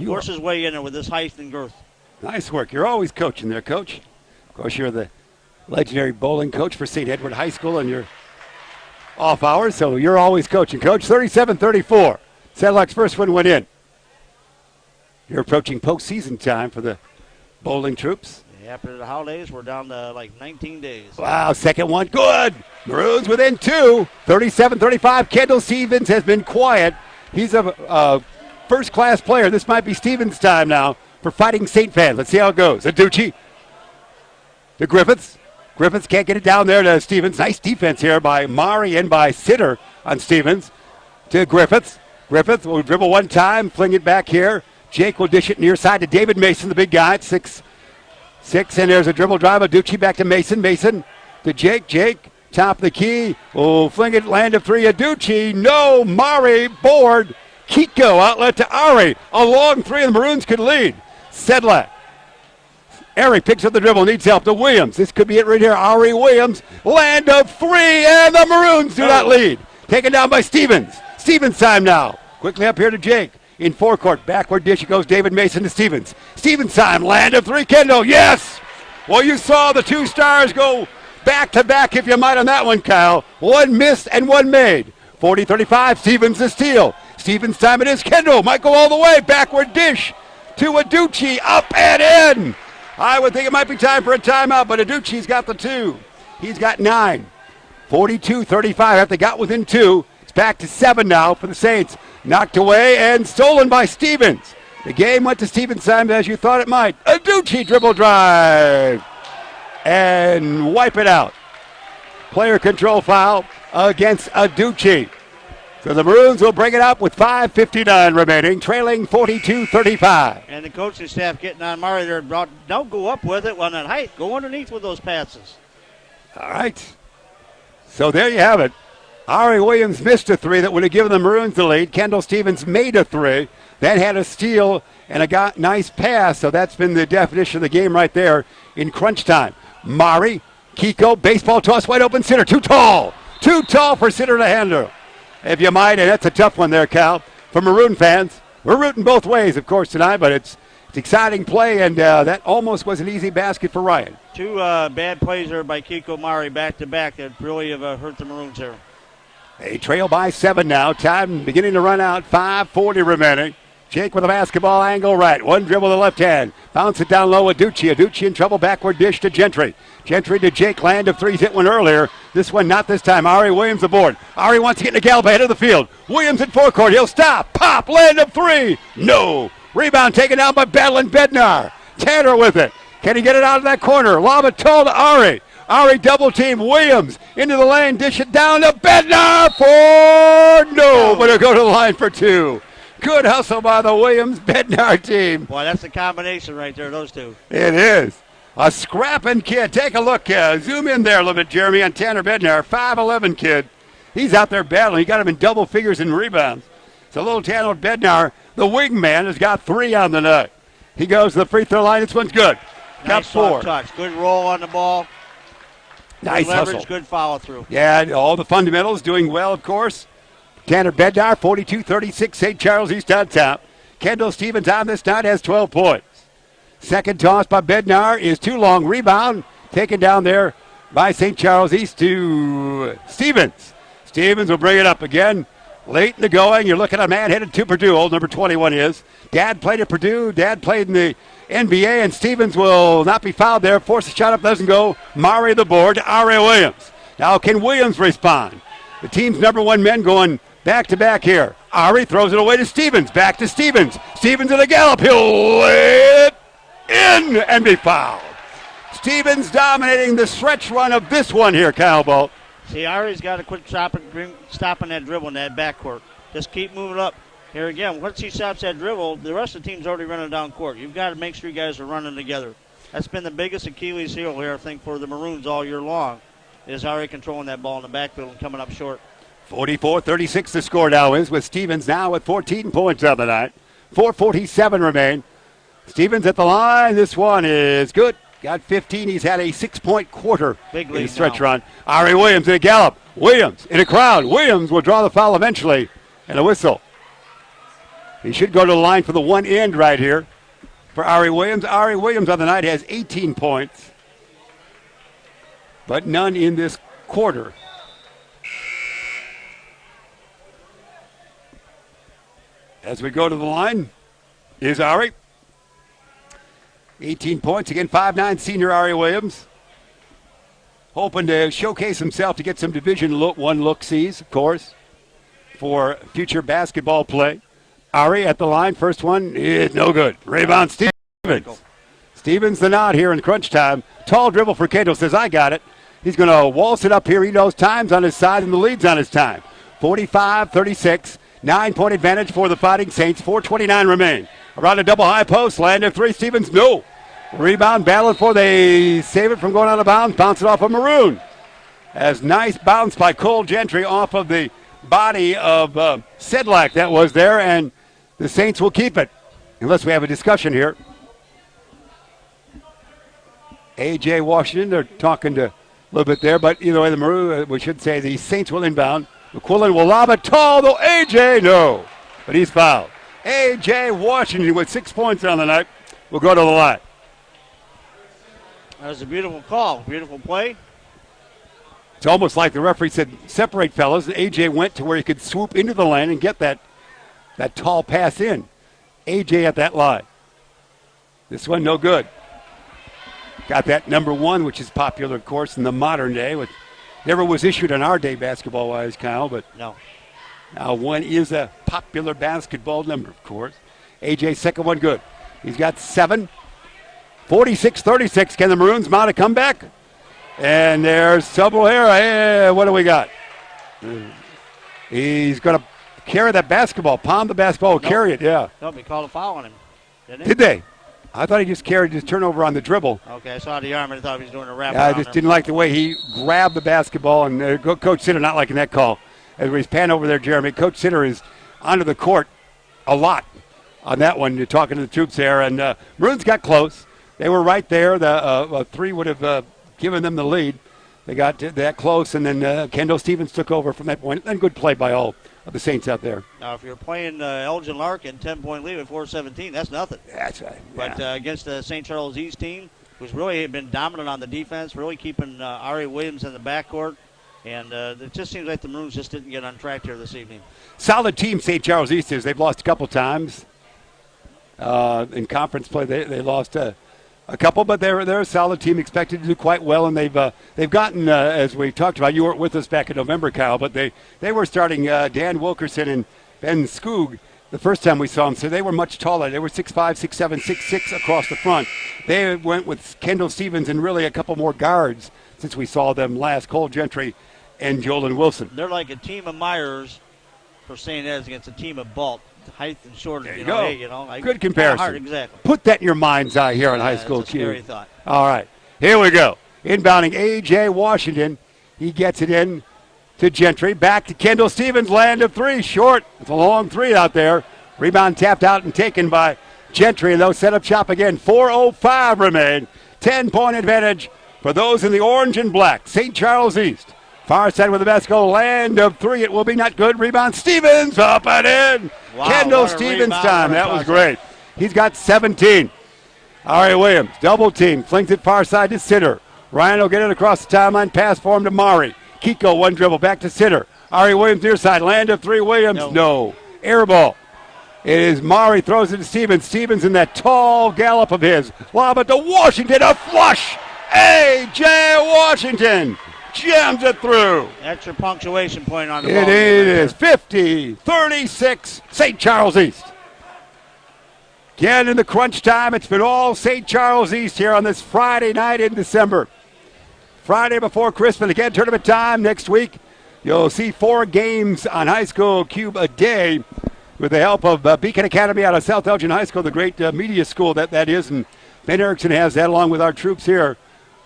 Force his way in there with his height and girth.
Nice work. You're always coaching there, Coach. Of course, you're the legendary bowling coach for St. Edward High School in your off hours, so you're always coaching, Coach. 37-34. Sedlack's first one went in. You're approaching postseason time for the bowling troops.
After the holidays, we're down to like 19 days.
Wow, second one, good. Maroons within 2. 37-35. Kendall Stephens has been quiet. He's a first-class player. This might be Stephens' time now for Fighting Saint fans. Let's see how it goes. Aducci to Griffiths. Griffiths can't get it down there to Stephens. Nice defense here by Mari and by Sitter on Stephens. To Griffiths. Griffiths will dribble one time, fling it back here. Jake will dish it near side to David Mason, the big guy at 6'6", and there's a dribble drive. Aducci back to Mason. Mason to Jake. Jake, top of the key. Oh, fling it, land of three. Aducci, no. Mari, board. Kiko, outlet to Arie. A long three, and the Maroons could lead. Sedlack. Arie picks up the dribble, needs help to Williams. This could be it right here. Arie Williams, land of three, and the Maroons do not lead. Taken down by Stephens. Stephens time now. Quickly up here to Jake. In forecourt, backward dish, it goes David Mason to Stephens. Stephens time, land of three, Kendall, yes! Well, you saw the two stars go back-to-back, if you might, on that one, Kyle. One missed and one made. 40-35, Stephens the steal. Stephens time it is, Kendall might go all the way, backward dish to Aducci, up and in. I would think it might be time for a timeout, but Aducci's got the two. He's got 9. 42-35, after they got within 2. It's back to 7 now for the Saints. Knocked away and stolen by Stephens. The game went to Stephens time as you thought it might. Aducci dribble drive and wipe it out. Player control foul against Aducci. So the Maroons will bring it up with 5:59 remaining, trailing 42-35.
And the coaching staff getting on Mari there. Don't go up with it on that height. Go underneath with those passes.
All right. So there you have it. Arie Williams missed a three that would have given the Maroons the lead. Kendall Stephens made a three, then had a steal and a nice pass. So that's been the definition of the game right there in crunch time. Mari, Kiko, baseball toss, wide open Sitter. Too tall for Sitter to handle, if you might. And that's a tough one there, Cal, for Maroon fans. We're rooting both ways, of course, tonight, but it's exciting play, and that almost was an easy basket for Ryan.
Two bad plays there by Kiko Mari back-to-back that really have hurt the Maroons here.
They trail by 7 now. Time beginning to run out. 5:40 remaining. Jake with a basketball angle right. One dribble to the left hand. Bounce it down low. Aducci. Aducci in trouble. Backward dish to Gentry. Gentry to Jake. Land of threes. Hit one earlier. This one not this time. Arie Williams aboard. Arie wants to get in the gallop ahead of the field. Williams in forecourt. He'll stop. Pop. Land of three. No. Rebound taken down by Bedlin Bednar. Tanner with it. Can he get it out of that corner? Lob it tall to Arie. Arie double team Williams into the lane, dish it down to Bednar for no, but he'll go to the line for 2. Good hustle by the Williams Bednar team.
Boy, that's a combination right there, those two.
It is. A scrapping kid. Take a look. Zoom in there a little bit, Jeremy, on Tanner Bednar. 5'11" kid. He's out there battling. He got him in double figures in rebounds. So little Tanner Bednar, the wingman, has got 3 on the night. He goes to the free throw line. This one's good. Got
Nice
4.
touch. Good roll on the ball.
Nice
good leverage,
hustle.
good follow through.
Yeah, all the fundamentals doing well, of course. Tanner Bednar, 42-36, St. Charles East on top. Kendall Stephens on this night has 12 points. Second toss by Bednar is too long. Rebound taken down there by St. Charles East to Stephens. Stephens will bring it up again. Late in the going, you're looking at a man headed to Purdue. Old number 21 is. Dad played at Purdue. Dad played in the NBA, and Stephens will not be fouled there. Force a shot up, doesn't go. Mari the board to Arie Williams. Now can Williams respond? The team's number 1 men going back-to-back here. Arie throws it away to Stephens. Back to Stephens. Stephens in a gallop. He'll lay it in and be fouled. Stephens dominating the stretch run of this one here, Kyle Bolt.
See, Arie's got to quit stopping that dribble in that backcourt. Just keep moving up. Here again, once he stops that dribble, the rest of the team's already running down court. You've got to make sure you guys are running together. That's been the biggest Achilles heel here, I think, for the Maroons all year long, is Arie controlling that ball in the backfield and coming up short.
44-36 the score now is, with Stephens now with 14 points on the night. 4:47 remain. Stephens at the line. This one is good. Got 15. He's had a 6-point quarter
Big
in the
lead
stretch
now.
run. Arie Williams in a gallop. Williams in a crowd. Williams will draw the foul eventually, and a whistle. He should go to the line for the one end right here for Arie Williams. Arie Williams on the night has 18 points, but none in this quarter. As we go to the line is Arie. 18 points, again, 5'9" senior Arie Williams. Hoping to showcase himself to get some Division 1 look-sees, of course, for future basketball play. Arie at the line, first one is no good. Rebound Stephens. Stephens the nod here in crunch time. Tall dribble for Kendall, says, I got it. He's going to waltz it up here. He knows time's on his side and the lead's on his time. 45-36, 9-point advantage for the Fighting Saints. 4:29 remain. Around a double high post, land of three. Stephens, no. Rebound battling for, they save it from going out of bounds. Bounce it off of Maroon. As nice bounce by Cole Gentry off of the body of Sedlack that was there, and the Saints will keep it. Unless we have a discussion here. A.J. Washington, they're talking to a little bit there, but either way, the Maroon, we should say the Saints will inbound. McQuillan will lob it tall, though A.J. no, but he's fouled. A.J. Washington with 6 points on the night will go to the line.
That was a beautiful call, beautiful play.
It's almost like the referee said, separate fellas. A.J. went to where he could swoop into the lane and get that tall pass in. A.J. at that line. This one no good. Got that number one, which is popular, of course, in the modern day. Which never was issued in our day basketball-wise, Kyle, but
no.
Now one is a popular basketball number, of course. A.J.'s second one good. He's got 7. 46-36. Can the Maroons mount a comeback? And there's Sobelera. Hey, what do we got? He's going to carry that basketball, palm the basketball, carry it, yeah.
Nope, he called a foul on him, didn't he?
Did they? I thought he just carried his turnover on the dribble.
Okay, I saw the arm and I thought he was doing a wrap.
I just didn't like the way he grabbed the basketball, and Coach Sitter not liking that call. As he's panned over there, Jeremy, Coach Sitter is onto the court a lot on that one. You're talking to the troops there, and Maroons got close. They were right there. The 3 would have given them the lead. They got that close, and then Kendall Stephens took over from that point. And good play by all of the Saints out there.
Now, if you're playing Elgin Larkin, 10-point lead at 4:17, that's nothing.
That's right.
But against the St. Charles East team, who's really been dominant on the defense, really keeping Arie Williams in the backcourt, and it just seems like the Maroons just didn't get on track here this evening.
Solid team St. Charles East is. They've lost a couple times. In conference play, they lost a couple, but they're a solid team, expected to do quite well, and they've gotten, as we talked about, you weren't with us back in November, Kyle, but they were starting Dan Wilkerson and Ben Skoog the first time we saw them, so they were much taller. They were 6'5", 6'7", 6'6" across the front. They went with Kendall Stephens and really a couple more guards since we saw them last, Cole Gentry and Jolyn Wilson.
They're like a team of Myers for St. Ed's against a team of Balt. Height and short,
there you go. Good comparison.
Kind of hard, exactly.
Put that in your mind's eye here on High School
Q. Scary thought.
All right, here we go. Inbounding A.J. Washington. He gets it in to Gentry. Back to Kendall Stephens. Land of 3. Short. It's a long 3 out there. Rebound tapped out and taken by Gentry. And they'll set up shop again. 4:05 remain. 10-point advantage for those in the orange and black. St. Charles East. Far side with the basketball. Land of 3. It will be not good. Rebound. Stephens up and in.
Wow,
Kendall Stephens time. That was great. He's got 17. Arie Williams. Double team. Flings it far side to Sitter. Ryan will get it across the timeline. Pass for him to Mari. Kiko one dribble. Back to Sitter. Arie Williams near side. Land of 3. Williams. No. Air ball. It is Mari. Throws it to Stephens. Stephens in that tall gallop of his. Lob it to Washington. A flush. A.J. Washington. Jams it through.
That's your punctuation point on the ball.
It is 50-36, St. Charles East. Again in the crunch time, it's been all St. Charles East here on this Friday night in December. Friday before Christmas. Again, tournament time next week. You'll see 4 games on High School Cube a day with the help of Beacon Academy out of South Elgin High School, the great media school that is. And Ben Erickson has that along with our troops here.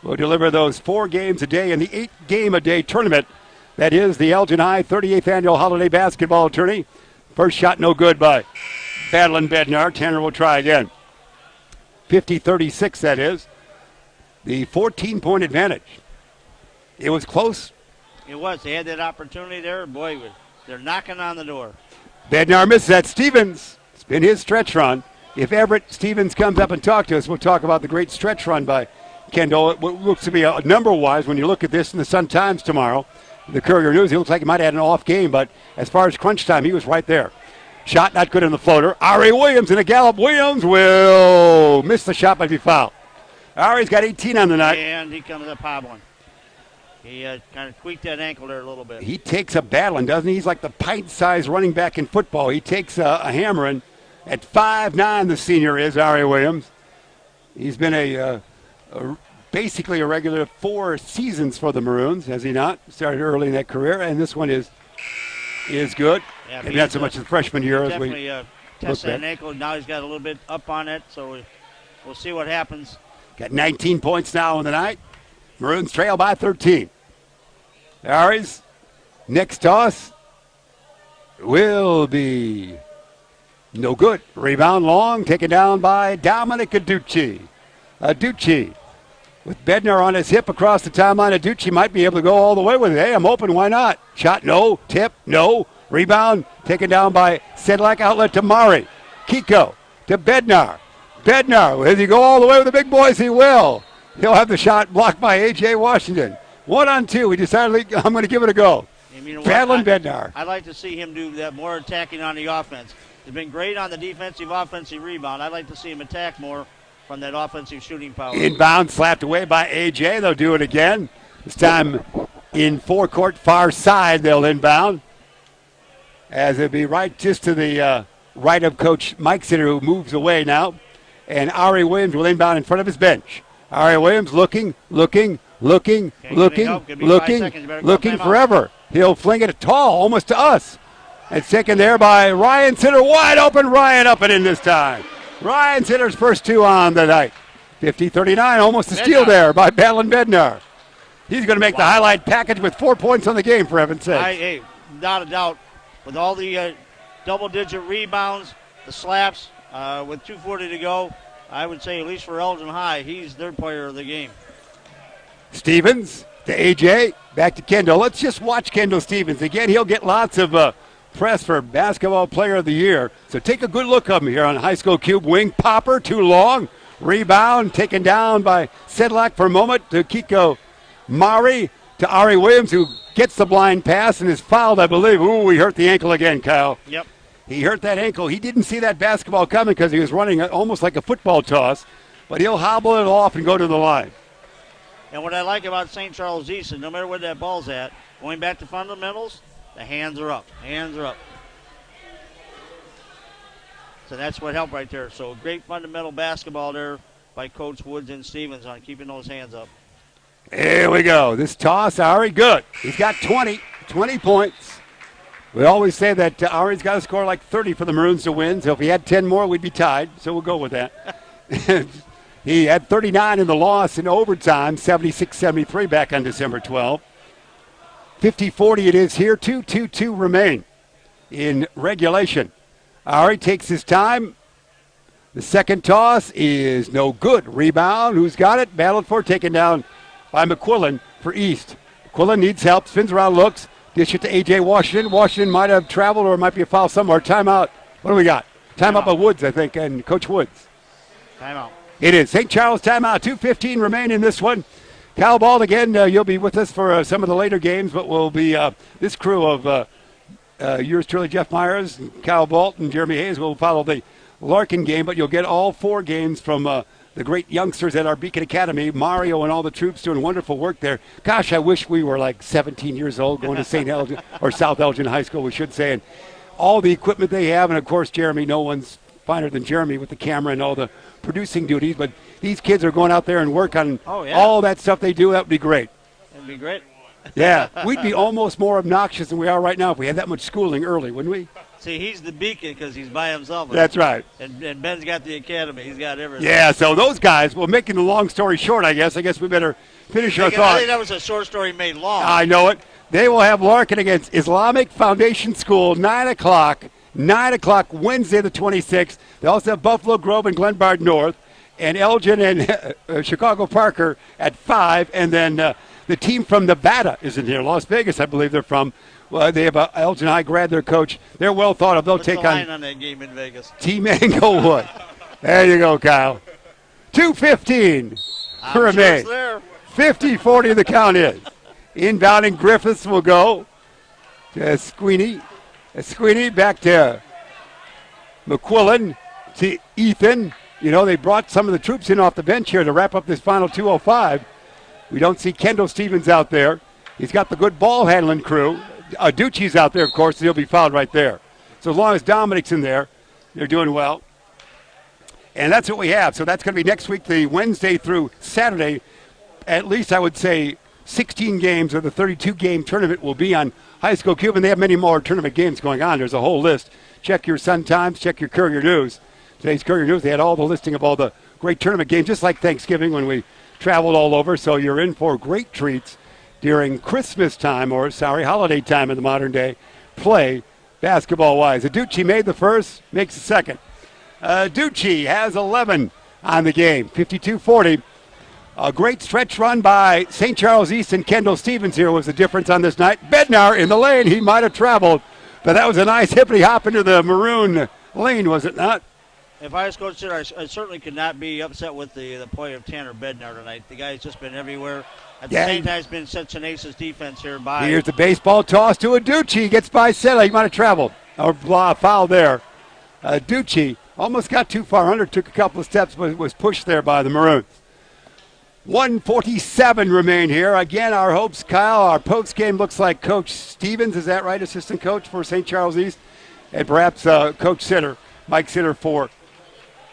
We'll deliver those 4 games a day in the 8-game-a-day tournament. That is the Elgin High 38th Annual Holiday Basketball Tourney. First shot no good by Badland Bednar. Tanner will try again. 50-36, that is. The 14-point advantage. It was close.
It was. They had that opportunity there. Boy, they're knocking on the door.
Bednar misses that. Stephens. It's been his stretch run. If Everett Stephens comes up and talks to us, we'll talk about the great stretch run by Kendall. It looks to be number-wise when you look at this in the Sun-Times tomorrow, the Courier News, it looks like he might have had an off game, but as far as crunch time, he was right there. Shot not good in the floater. Arie Williams in a gallop. Williams will miss the shot, but be fouled. Arie's got 18 on the night.
And he comes up hobbling. He kind of tweaked that ankle there a little bit.
He takes a battling, doesn't he? He's like the pint-sized running back in football. He takes a hammering. At 5'9", the senior is, Arie Williams. He's been basically a regular 4 seasons for the Maroons, has he not? Started early in that career, and this one is good.
Yeah,
maybe not so much as freshman year as we
definitely tested an ankle. Now he's got a little bit up on it, so we'll see what happens.
Got 19 points now in the night. Maroons trail by 13. Arie's next toss will be no good. Rebound long, taken down by Dominic Aducci. Aducci with Bednar on his hip across the timeline. Aducci might be able to go all the way with it. Hey, I'm open, why not? Shot, no. Tip, no. Rebound taken down by Sedlack. Outlet to Mari. Kiko to Bednar. Bednar, will he go all the way with the big boys? He will. He'll have the shot blocked by A.J. Washington. 1-on-2. He decided, I'm going to give it a go. Battling Bednar.
I'd like to see him do that, more attacking on the offense. He's been great on the defensive, offensive rebound. I'd like to see him attack more from that offensive shooting power.
Inbound, slapped away by A.J. They'll do it again. This time in forecourt, far side, they'll inbound. As it'll be right just to the right of Coach Mike Sitter, who moves away now. And Arie Williams will inbound in front of his bench. Arie Williams looking forever. He'll fling it tall, almost to us. It's taken there by Ryan Sitter. Wide open, Ryan up and in this time. Ryan Sitter's first 2 on the night. 50-39, almost a steal there by Battling Bednar. He's going to make the highlight package with 4 points on the game, for heaven's sake.
Hey, not a doubt. With all the double-digit rebounds, the slaps, with 2:40 to go, I would say, at least for Elgin High, he's their player of the game.
Stephens to A.J., back to Kendall. Let's just watch Kendall Stephens. Again, he'll get lots of press for Basketball Player of the Year. So take a good look at him here on High School Cube. Wing popper, too long. Rebound taken down by Sedlack for a moment to Kiko Mari to Arie Williams, who gets the blind pass and is fouled, I believe. Ooh, he hurt the ankle again, Kyle.
Yep.
He hurt that ankle. He didn't see that basketball coming because he was running almost like a football toss, but he'll hobble it off and go to the line.
And what I like about St. Charles East is no matter where that ball's at, going back to fundamentals, the hands are up. Hands are up. So that's what helped right there. So great fundamental basketball there by Coach Woods and Stephens on keeping those hands up.
Here we go. This toss, Arie, good. He's got 20 points. We always say that Arie's got to score like 30 for the Maroons to win. So if he had 10 more, we'd be tied. So we'll go with that. He had 39 in the loss in overtime, 76-73 back on December 12. 50-40 it is here. 2-2-2 remain in regulation. Arie takes his time. The second toss is no good. Rebound. Who's got it? Battled for, taken down by McQuillan for East. McQuillan needs help. Spins around, looks. Dish it to A.J. Washington. Washington might have traveled or it might be a foul somewhere. Timeout. What do we got? Timeout by Woods, I think, and Coach Woods.
Timeout.
It is. St. Charles timeout. 2:15 remain in this one. Cal Ball, again, you'll be with us for some of the later games, but we'll be this crew of yours truly, Jeff Myers, Kyle Balt, and Jeremy Hayes will follow the Larkin game, but you'll get all 4 games from the great youngsters at our Beacon Academy. Mario and all the troops doing wonderful work there. Gosh, I wish we were like 17 years old going to St. Elgin, or South Elgin High School, we should say, and all the equipment they have, and of course, Jeremy, no one's finer than Jeremy with the camera and all the producing duties, but these kids are going out there and work on all that stuff they do. That would be great.
That'd be great.
Yeah, we'd be almost more obnoxious than we are right now if we had that much schooling early, wouldn't we?
See, he's the beacon because he's by himself.
That's right.
And Ben's got the academy. He's got everything.
Yeah, so those guys, well, making the long story short, I guess we better finish our thought.
I think that was a short story made long.
I know it. They will have Larkin against Islamic Foundation School, 9 o'clock. 9 o'clock Wednesday the 26th. They also have Buffalo Grove and Glenbard North, and Elgin and Chicago Parker at 5. And then the team from Nevada is in here. Las Vegas, I believe they're from. Well, they have Elgin High grad their coach. They're well thought of. They'll
What's
take
the line on that game in Vegas?
Team Englewood. There you go, Kyle. 2:15 remain.
Sure
50-40 the count is. Inbounding Griffiths will go to Sweeney. Sweeney back to McQuillan to Ethan. You know, they brought some of the troops in off the bench here to wrap up this final 2:05. We don't see Kendall Stephens out there. He's got the good ball handling crew. Aducci's out there, of course, so he'll be fouled right there. So as long as Dominic's in there, they're doing well. And that's what we have. So that's going to be next week, the Wednesday through Saturday. At least I would say 16 games of the 32-game tournament will be on High School Cube, and they have many more tournament games going on. There's a whole list. Check your Sun-Times, check your Courier News. Today's Courier News, they had all the listing of all the great tournament games, just like Thanksgiving when we traveled all over. So you're in for great treats during Christmas time, holiday time in the modern day play, basketball-wise. Aducci made the first, makes the second. Aducci has 11 on the game, 52-40. A great stretch run by St. Charles East and Kendall Stephens here was the difference on this night. Bednar in the lane, he might have traveled, but that was a nice hippity hop into the maroon lane, was it not?
If I was coach there, I certainly could not be upset with the play of Tanner Bednar tonight. The guy's just been everywhere. At the same time, it's been such an aces defense here by.
Here's the baseball toss to Aducci. Gets by Sedlack. He might have traveled. Or foul there. Aducci almost got too far under, took a couple of steps, but was pushed there by the Maroons. 1:47 remain here. Again, our hopes, Kyle, our post game looks like Coach Stephens. Is that right? Assistant coach for St. Charles East. And perhaps Coach Sitter, Mike Sitter for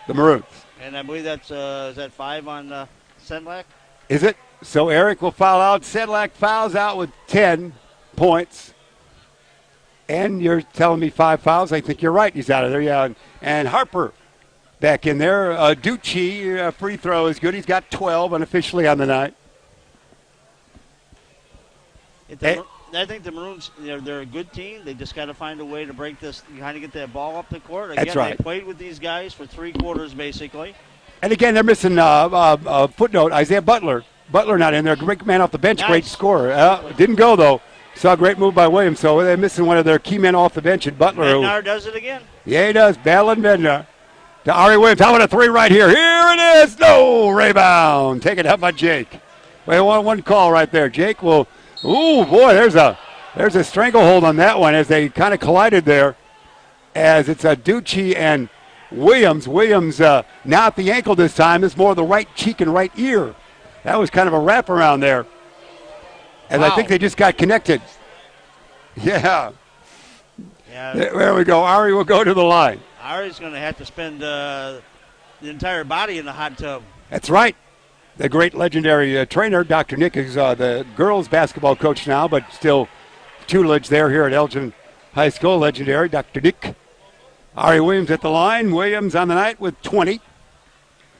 the Maroons.
And I believe that's is that 5 on Sedlack?
Is it? So Eric will foul out. Sedlack fouls out with 10 points. And you're telling me 5 fouls? I think you're right. He's out of there. Yeah. And Harper back in there. Ducci, free throw is good. He's got 12 unofficially on the night.
I think the Maroons, they're a good team. They just got to find a way to break this, kind of get that ball up the court. Again,
that's right.
They played with these guys for 3 quarters, basically.
And again, they're missing footnote, Isaiah Butler. Butler not in there. Great man off the bench, nice. Great scorer. Didn't go, though. Saw a great move by Williams. So they're missing one of their key men off the bench, and Butler.
Bednar does it again.
Yeah, he does. Battling Bednar. To Arie Williams. How about a 3 right here? Here it is. No rebound. Taken up by Jake. Wait, one call right there. Jake will. Ooh, boy, there's a stranglehold on that one as they kind of collided there. As it's Ducci and Williams. Williams not the ankle this time. It's more the right cheek and right ear. That was kind of a wraparound there. And wow. I think they just got connected. Yeah. There we go. Arie will go to the line.
Arie's going to have to spend the entire body in the hot tub.
That's right. The great legendary trainer, Dr. Nick, is the girls' basketball coach now, but still tutelage there here at Elgin High School. Legendary Dr. Nick. Arie Williams at the line. Williams on the night with 20.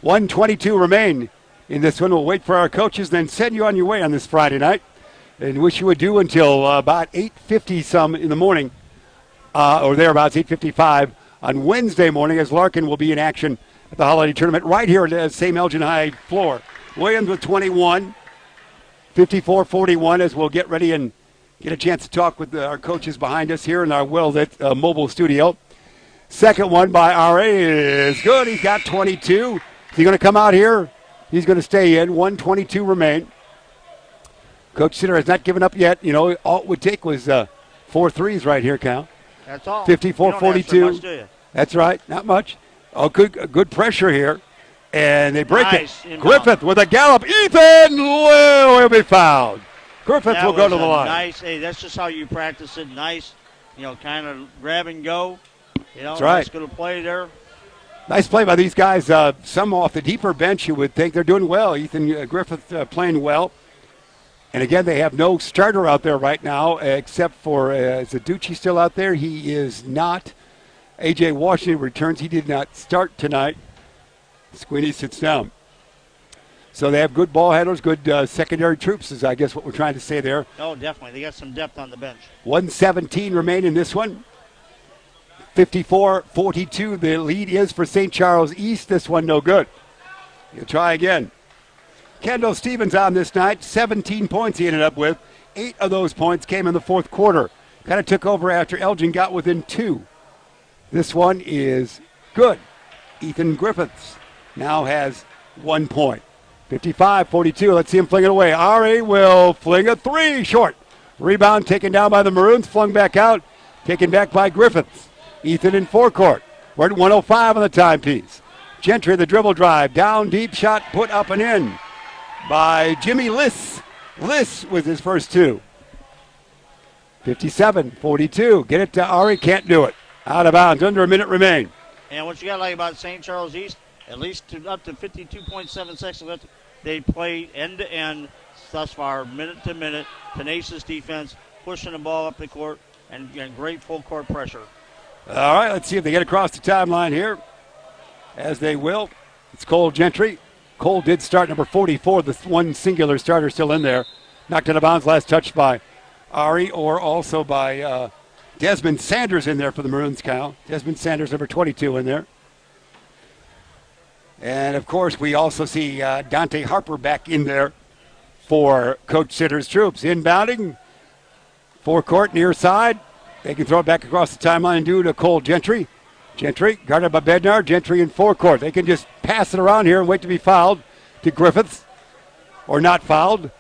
1:22 remain in this one. We'll wait for our coaches, then send you on your way on this Friday night. And wish you would do until about 8:50 some in the morning, or thereabouts, 8:55 on Wednesday morning, as Larkin will be in action at the holiday tournament right here at the same Elgin High floor. Williams with 21, 54-41, as we'll get ready and get a chance to talk with our coaches behind us here in our well-lit mobile studio. Second one by Arie is good. He's got 22. Is he going to come out here? He's going to stay in. 1:22 remain. Coach Sitter has not given up yet. All it would take was 4 threes right here, Cal.
That's all.
54-42. That's right. Not much. Oh, good pressure here. And they break it. Griffith with a gallop. Ethan will be fouled. Griffith will go to the line.
Nice. Hey, that's just how you practice it. Nice, kind of grab and go.
That's right.
Nice good play there.
Nice play by these guys. Some off the deeper bench, you would think they're doing well. Ethan Griffith playing well. And again, they have no starter out there right now except for Aducci still out there. He is not. A.J. Washington returns. He did not start tonight. Squeeny sits down. So they have good ball handlers, good secondary troops is I guess what we're trying to say there.
Oh, definitely. They got some depth on the bench.
1:17 remain in this one. 54-42. The lead is for St. Charles East. This one no good. You'll try again. Kendall Stephens on this night, 17 points he ended up with. 8 of those points came in the fourth quarter. Kind of took over after Elgin got within 2. This one is good. Ethan Griffiths now has 1 point. 55-42. Let's see him fling it away. Arie will fling a 3 short. Rebound taken down by the Maroons, flung back out, taken back by Griffiths. Ethan in forecourt. We're at 1:05 on the timepiece. Gentry the dribble drive, down deep shot, put up and in by Jimmy Liss. Liss with his first 2. 57-42. Get it to Arie, can't do it. Out of bounds, under a minute remain.
And what you got to like about St. Charles East, at least up to 52.7 seconds left. They play end to end thus far, minute to minute, tenacious defense, pushing the ball up the court, and great full court pressure.
All right, let's see if they get across the timeline here, as they will. It's Cole Gentry. Cole did start number 44, the one singular starter still in there. Knocked out of bounds, last touched by Arie, or also by Desmond Sanders in there for the Maroons, Kyle. Desmond Sanders, number 22 in there. And, of course, we also see Dante Harper back in there for Coach Sitter's troops. Inbounding, forecourt, near side. They can throw it back across the timeline and do to Cole Gentry. Gentry, guarded by Bednar. Gentry in forecourt. They can just pass it around here and wait to be fouled to Griffiths, or not fouled.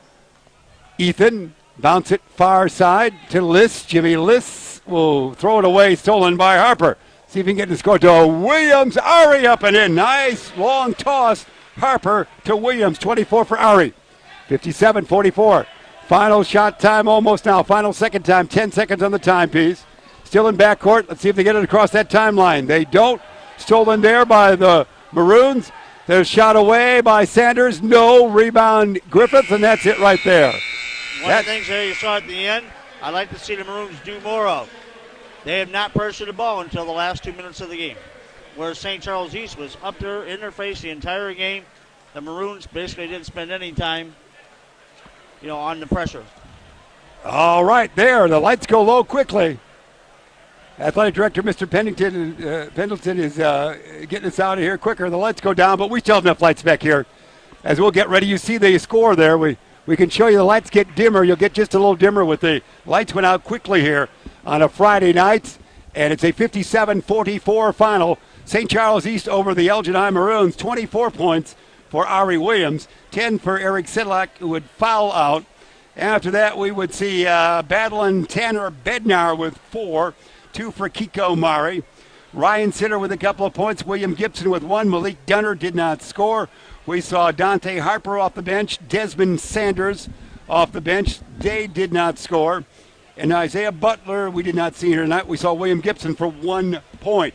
Ethan, bounce it far side to Liss. Jimmy Liss will throw it away, stolen by Harper. See if he can get the score to Williams. Arie up and in. Nice long toss. Harper to Williams. 24 for Arie. 57-44. Final shot time almost now. Final second time. 10 seconds on the timepiece. Still in backcourt. Let's see if they get it across that timeline. They don't. Stolen there by the Maroons. There's shot away by Sanders. No. Rebound Griffith, and that's it right there.
One of the things that you saw at the end, I'd like to see the Maroons do more of. They have not pursued the ball until the last 2 minutes of the game. Where St. Charles East was up there in their face the entire game, the Maroons basically didn't spend any time, on the pressure.
All right, there. The lights go low quickly. Athletic Director Mr. Pendleton is getting us out of here quicker. The lights go down, but we still have enough lights back here. As we'll get ready, you see the score there. We can show you the lights get dimmer. You'll get just a little dimmer with the lights went out quickly here on a Friday night, and it's a 57-44 final. St. Charles East over the Elgin High Maroons. 24 points for Arie Williams, 10 for Eric Sedlack, who would foul out. After that, we would see battling Tanner Bednar with 4, 2 for Kiko Mari. Ryan Sitter with a couple of points. William Gibson with 1. Malik Dunner did not score. We saw Dante Harper off the bench. Desmond Sanders off the bench. They did not score. And Isaiah Butler, we did not see here tonight. We saw William Gibson for 1 point.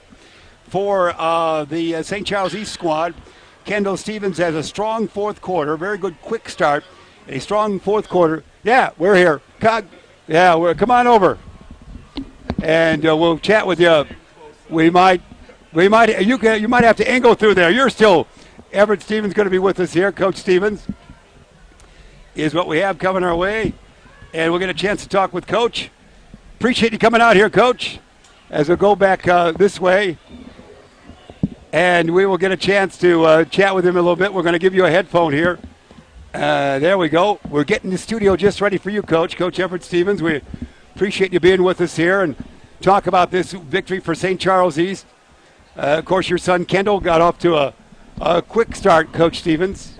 For the St. Charles East squad, Kendall Stephens has a strong fourth quarter, very good quick start, a strong fourth quarter. Yeah, we're here. Come on over, and we'll chat with you. You might have to angle through there. You're still. Everett Stevens going to be with us here. Coach Stevens is what we have coming our way, and we'll get a chance to talk with Coach. Appreciate you coming out here, Coach, as we'll go back this way. And we will get a chance to chat with him a little bit. We're going to give you a headphone here. There we go. We're getting the studio just ready for you, Coach. Coach Everett Stevens, we appreciate you being with us here and talk about this victory for St. Charles East. Of course, your son Kendall got off to a quick start, Coach Stevens.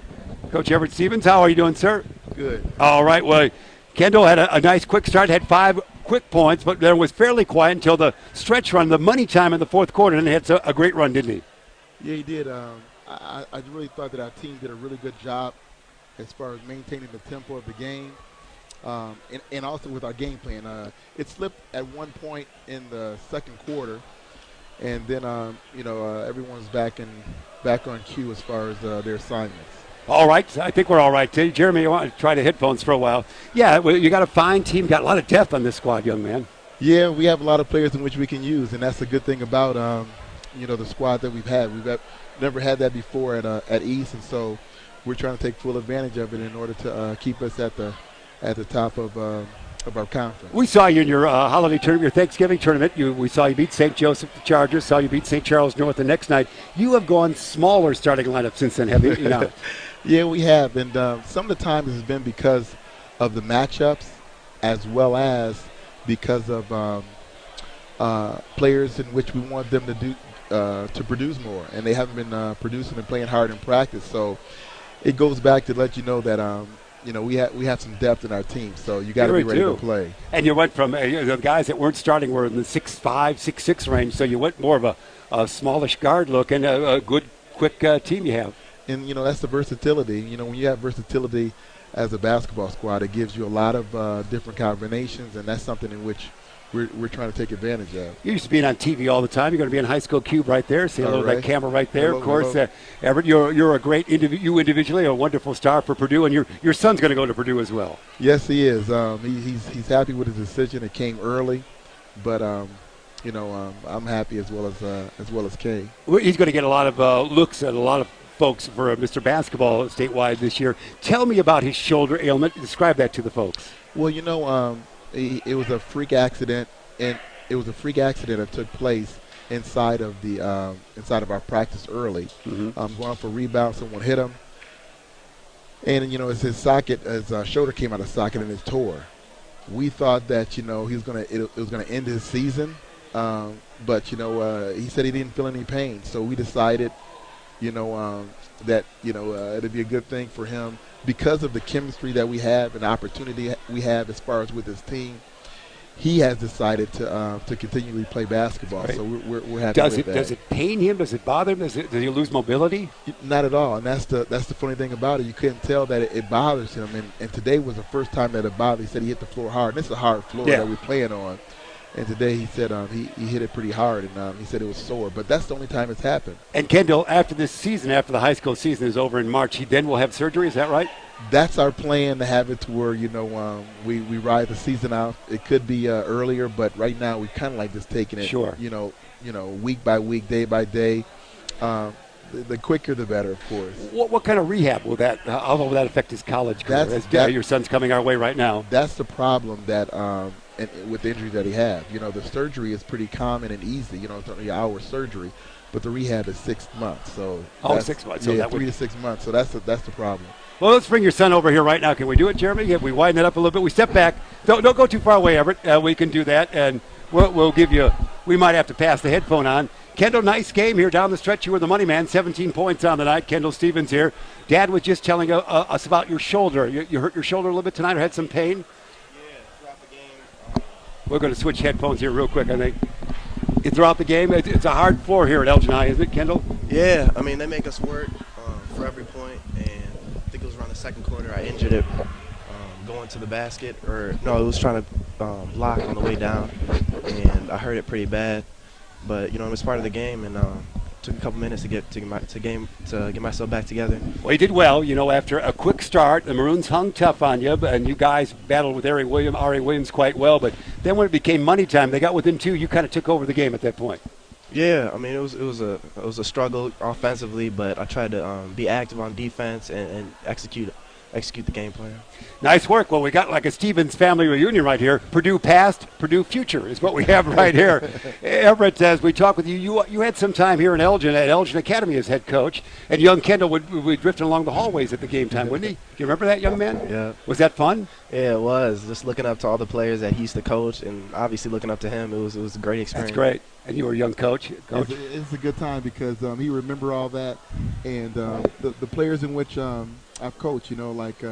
Coach Everett Stevens, how are you doing, sir?
Good.
All right. Well, Kendall had a nice quick start, had 5 quick points, but there was fairly quiet until the stretch run, the money time in the fourth quarter, and he had a great run, didn't he?
Yeah, he did. I really thought that our team did a really good job as far as maintaining the tempo of the game, and also with our game plan. It slipped at one point in the second quarter, and then everyone's back on cue as far as their assignments.
All right, I think we're all right. Jeremy, you want to try the headphones for a while? Yeah, you got a fine team, got a lot of depth on this squad, young man.
Yeah, we have a lot of players in which we can use, and that's the good thing about the squad that we've had. We've never had that before at East, and so we're trying to take full advantage of it in order to keep us at the top of our conference.
We saw you in your holiday tournament, your Thanksgiving tournament. We saw you beat St. Joseph, the Chargers. Saw you beat St. Charles North the next night. You have gone smaller starting lineup since then, have you?
Yeah, we have, and some of the time has been because of the matchups, as well as because of players in which we want them to do. To produce more, and they haven't been producing and playing hard in practice. So it goes back to let you know that we have some depth in our team. So you got to be ready to play.
And you went from the guys that weren't starting were in the 6'5", 6'6" range. So you went more of a smallish guard look and a good, quick team you have.
And that's the versatility. When you have versatility as a basketball squad. It gives you a lot of different combinations, and that's something in which we're trying to take advantage of.
You used to be on TV all the time. You're going to be in High School Cube right there. See hello to that camera right there.
Hello,
of course,
hello.
Everett, you're a great you individually, a wonderful star for Purdue, and your son's going to go to Purdue as well.
Yes, he is. He's happy with his decision. It came early, but I'm happy as well as Kay.
Well, he's going to get a lot of looks at a lot of folks for Mr. Basketball statewide this year. Tell me about his shoulder ailment. Describe that to the folks.
Well, it was a freak accident, and it was a freak accident that took place inside of our practice early. Going for a rebound, someone hit him, and as his shoulder came out of socket and it tore. We thought that it was gonna end his season, but he said he didn't feel any pain, so we decided that it'd be a good thing for him because of the chemistry that we have and the opportunity we have as far as with his team. He has decided to continually play basketball, right. So we're happy with that.
Does it pain him? Does it bother him? Does he lose mobility?
Not at all, and that's the funny thing about it. You couldn't tell that it bothers him, and today was the first time that it bothered. He said he hit the floor hard, and it's a hard floor that we're playing on. And today he said he hit it pretty hard, and he said it was sore. But that's the only time it's happened.
And Kendall, after this season, after the high school season is over in March, he then will have surgery. Is that right?
That's our plan, to have it to where we ride the season out. It could be earlier, but right now we kind of like just taking it, week by week, day by day. The quicker the better, of course.
What kind of rehab will that? How will that affect his college career? Your son's coming our way right now.
That's the problem that. And with the injury that he had, the surgery is pretty common and easy. It's only an hour surgery, but the rehab is 6 months. So
6 months. So
3 to 6 months. So that's the problem.
Well, let's bring your son over here right now. Can we do it, Jeremy? If we widen it up a little bit, we step back. Don't go too far away, Everett. We can do that, and we'll give you. We might have to pass the headphone on. Kendall, nice game here down the stretch. You were the money man, 17 points on the night. Kendall Stephens here. Dad was just telling us about your shoulder. You hurt your shoulder a little bit tonight, or had some pain? We're going to switch headphones here real quick, I think. Throughout the game, it's a hard floor here at Elgin High, isn't it, Kendall?
Yeah, I mean, they make us work for every point, and I think it was around the second quarter I injured it going to the basket. It was trying to block on the way down, and I hurt it pretty bad. But, it was part of the game, and took a couple minutes to get myself back together.
Well, you did well. After a quick start, the Maroons hung tough on you, and you guys battled with Arie Williams quite well. But then when it became money time, they got within 2. You kind of took over the game at that point.
Yeah, I mean, it was a struggle offensively, but I tried to be active on defense and execute the game plan.
Nice work. Well, we got like a Stephens family reunion right here. Purdue past, Purdue future is what we have right here. Everett, as we talk with you had some time here in Elgin at Elgin Academy as head coach, and young Kendall would be drifting along the hallways at the game time, wouldn't he? Do you remember that, young man?
Yeah.
Was that fun?
Yeah, it was. Just looking up to all the players that he used to coach, and obviously looking up to him, it was a great experience.
That's great. And you were a young coach.
It's a good time because he remember all that, and the players in which I've coached, like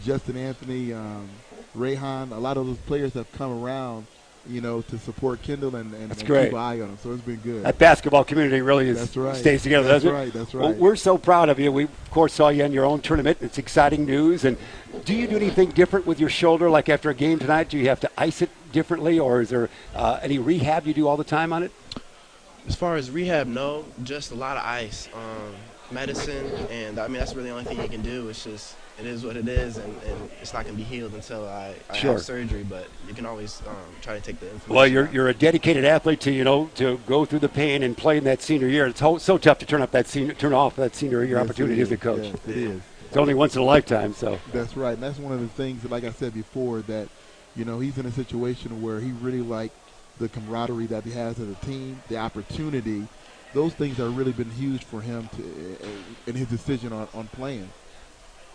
Justin Anthony, Rayhan, a lot of those players have come around, to support Kendall and keep an eye on him. So it's been good.
That basketball community really stays together, doesn't it?
That's right.
Well, we're so proud of you. We, of course, saw you in your own tournament. It's exciting news. And do you do anything different with your shoulder, like after a game tonight? Do you have to ice it differently, or is there any rehab you do all the time on it?
As far as rehab, no. Just a lot of ice. Medicine, and I mean that's really the only thing you can do. It's just it is what it is, and it's not going to be healed until I have surgery. But you can always try to take the information.
Well, you're a dedicated athlete to go through the pain and play in that senior year. It's so tough to turn off that senior year opportunity, isn't it, Coach?
Yes, it is.
It's only once in a lifetime. So
that's right, and that's one of the things that, like I said before, that he's in a situation where he really liked the camaraderie that he has as a team, the opportunity. Those things have really been huge for him in his decision on playing.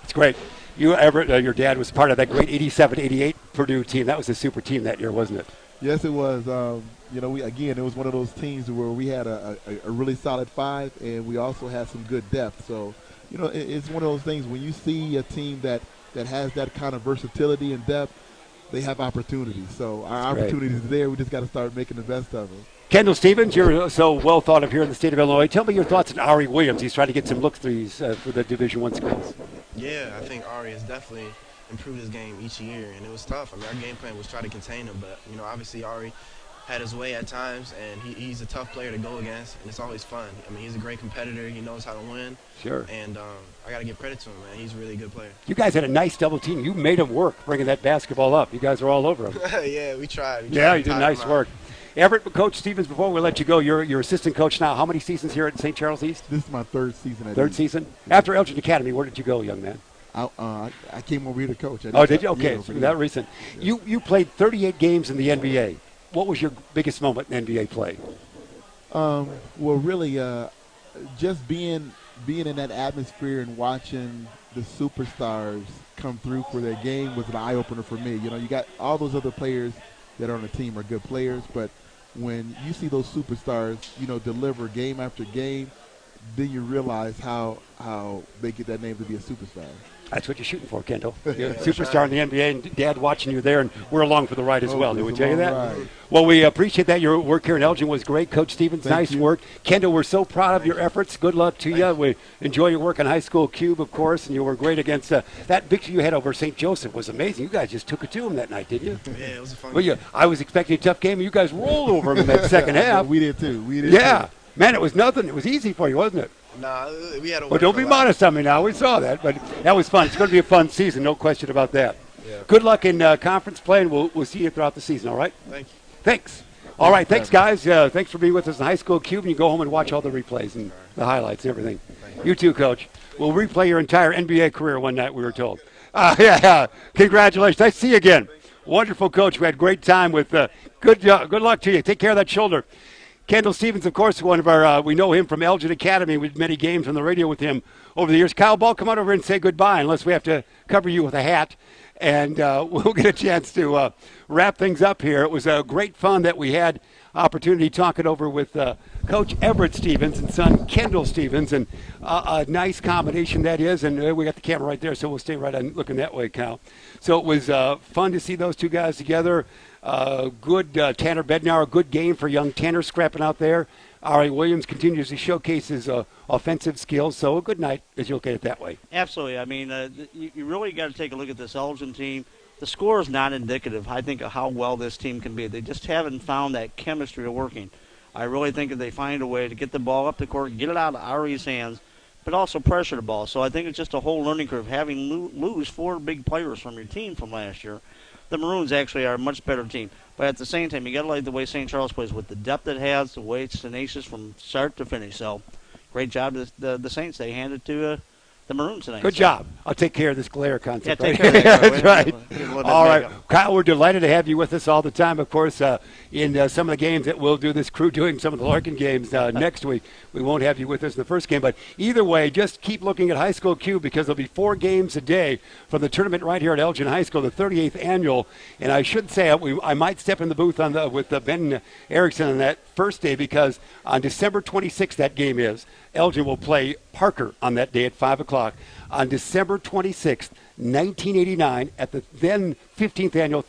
It's great. You, Everett, your dad was part of that great 87-88 Purdue team. That was a super team that year, wasn't it?
Yes, it was. It was one of those teams where we had a really solid 5, and we also had some good depth. So, it's one of those things when you see a team that has that kind of versatility and depth, they have opportunities. So our opportunities are there. We just got to start making the best of them.
Kendall Stephens, you're so well thought of here in the state of Illinois. Tell me your thoughts on Arie Williams. He's trying to get some look threes for the Division I schools.
Yeah, I think Arie has definitely improved his game each year, and it was tough. I mean, our game plan was try to contain him, but, obviously Arie had his way at times, and he's a tough player to go against, and it's always fun. I mean, he's a great competitor. He knows how to win.
Sure.
And I got to give credit to him, man. He's a really good player.
You guys had a nice double team. You made him work bringing that basketball up. You guys were all over him.
Yeah, we tried.
Yeah, you did nice work. Everett, Coach Stephens, before we let you go, you're assistant coach now. How many seasons here at St. Charles East?
This is my third season.
Third season? After Elgin Academy, where did you go, young man?
I came over here to coach.
Oh, did you? Okay, so that recent. Yeah. You played 38 games in the NBA. What was your biggest moment in NBA play?
Well, really, just being in that atmosphere and watching the superstars come through for their game was an eye-opener for me. You got all those other players that are on the team are good players, but when you see those superstars, deliver game after game, then you realize how they get that name to be a superstar.
That's what you're shooting for, Kendall. You're a superstar in the NBA, and Dad watching you there, and we're along for the ride as well. Did we tell you that?
Ride.
Well, we appreciate that. Your work here in Elgin was great. Coach Stephens, nice work. Kendall, we're so proud of your efforts. Good luck to you. We enjoy your work on High School Cube, of course, and you were great against that victory you had over St. Joseph was amazing. You guys just took it to them that night, didn't you?
Yeah, it was a fun game.
I was expecting a tough game, and you guys rolled over them in that second half.
We did, too.
Yeah. Man, it was nothing. It was easy for you, wasn't it?
Nah, we had a.
Well, don't be modest on me now. We saw that, but that was fun. It's going to be a fun season, no question about that.
Yeah.
Good luck in conference play, and we'll see you throughout the season, all right?
Thank you.
Thanks. All right, thanks, guys. Thanks for being with us in High School Cube, and you go home and watch all the replays and the highlights and everything. You too, Coach. We'll replay your entire NBA career one night, we were told. Yeah. Congratulations. Nice to see you again. Wonderful, Coach. We had a great time with good luck to you. Take care of that shoulder. Kendall Stephens, of course, one of our, we know him from Elgin Academy. We've many games on the radio with him over the years. Kyle Ball, come on over and say goodbye, unless we have to cover you with a hat. And we'll get a chance to wrap things up here. It was great fun that we had opportunity talking over with Coach Everett Stephens and son Kendall Stephens. And a nice combination that is. And we got the camera right there, so we'll stay right on looking that way, Kyle. So it was fun to see those two guys together. Good Tanner Bednauer, a good game for young Tanner scrapping out there. Arie Williams continues to showcase his offensive skills, so a good night as you look at it that way.
Absolutely. I mean, you really got to take a look at this Elgin team. The score is not indicative, I think, of how well this team can be. They just haven't found that chemistry of working. I really think if they find a way to get the ball up the court, get it out of Arie's hands, but also pressure the ball. So I think it's just a whole learning curve. Having lose 4 big players from your team from last year, the Maroons actually are a much better team. But at the same time, you got to like the way St. Charles plays with the depth it has, the way it's tenacious from start to finish. So great job to the Saints. They handed to the Maroons tonight.
Good job. I'll take care of this glare concept.
Yeah, take care of that.
That's right. All right. Kyle, we're delighted to have you with us all the time. Of course, in some of the games that we'll do this crew doing some of the Larkin games next week, we won't have you with us in the first game. But either way, just keep looking at High School Q because there'll be 4 games a day from the tournament right here at Elgin High School, the 38th annual. And I should say I might step in the booth with Ben Erickson on that first day because on December 26th that game is. Elgin will play Parker on that day at 5 o'clock. On December 26th, 1989, at the then 15th annual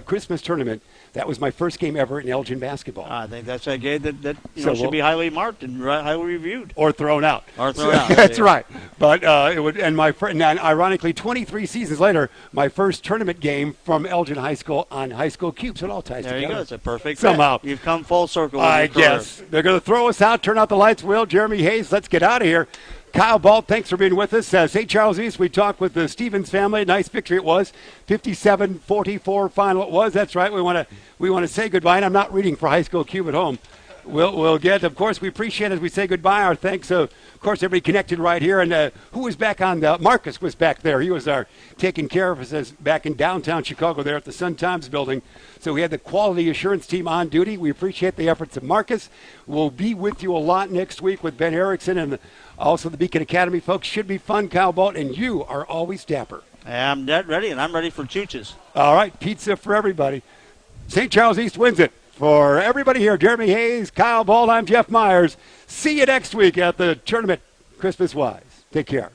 Christmas tournament. That was my first game ever in Elgin basketball.
I think that's a game that should be highly marked and highly reviewed.
Or thrown out. That's right. But it would. And ironically, 23 seasons later, my first tournament game from Elgin High School on High School Cube. So it all ties together.
There you go. It's a perfect
somehow.
Fit. You've come full circle.
I guess they're going to throw us out. Turn out the lights. Will Jeremy Hayes? Let's get out of here. Kyle Ball, thanks for being with us. St. Charles East, we talked with the Stephens family. Nice victory it was. 57-44 final it was. That's right. We want to say goodbye, and I'm not reading for High School Cube at home. We'll get, of course, we appreciate as we say goodbye. Our thanks, of course, everybody connected right here. And who was back on Marcus was back there. He was taking care of us back in downtown Chicago there at the Sun-Times building. So we had the quality assurance team on duty. We appreciate the efforts of Marcus. We'll be with you a lot next week with Ben Erickson and also the Beacon Academy folks. Should be fun, Kyle Balt, and you are always dapper.
I'm dead ready, and I'm ready for chooches.
All right, pizza for everybody. St. Charles East wins it. For everybody here, Jeremy Hayes, Kyle Ball, I'm Jeff Myers. See you next week at the tournament, Christmas-wise. Take care.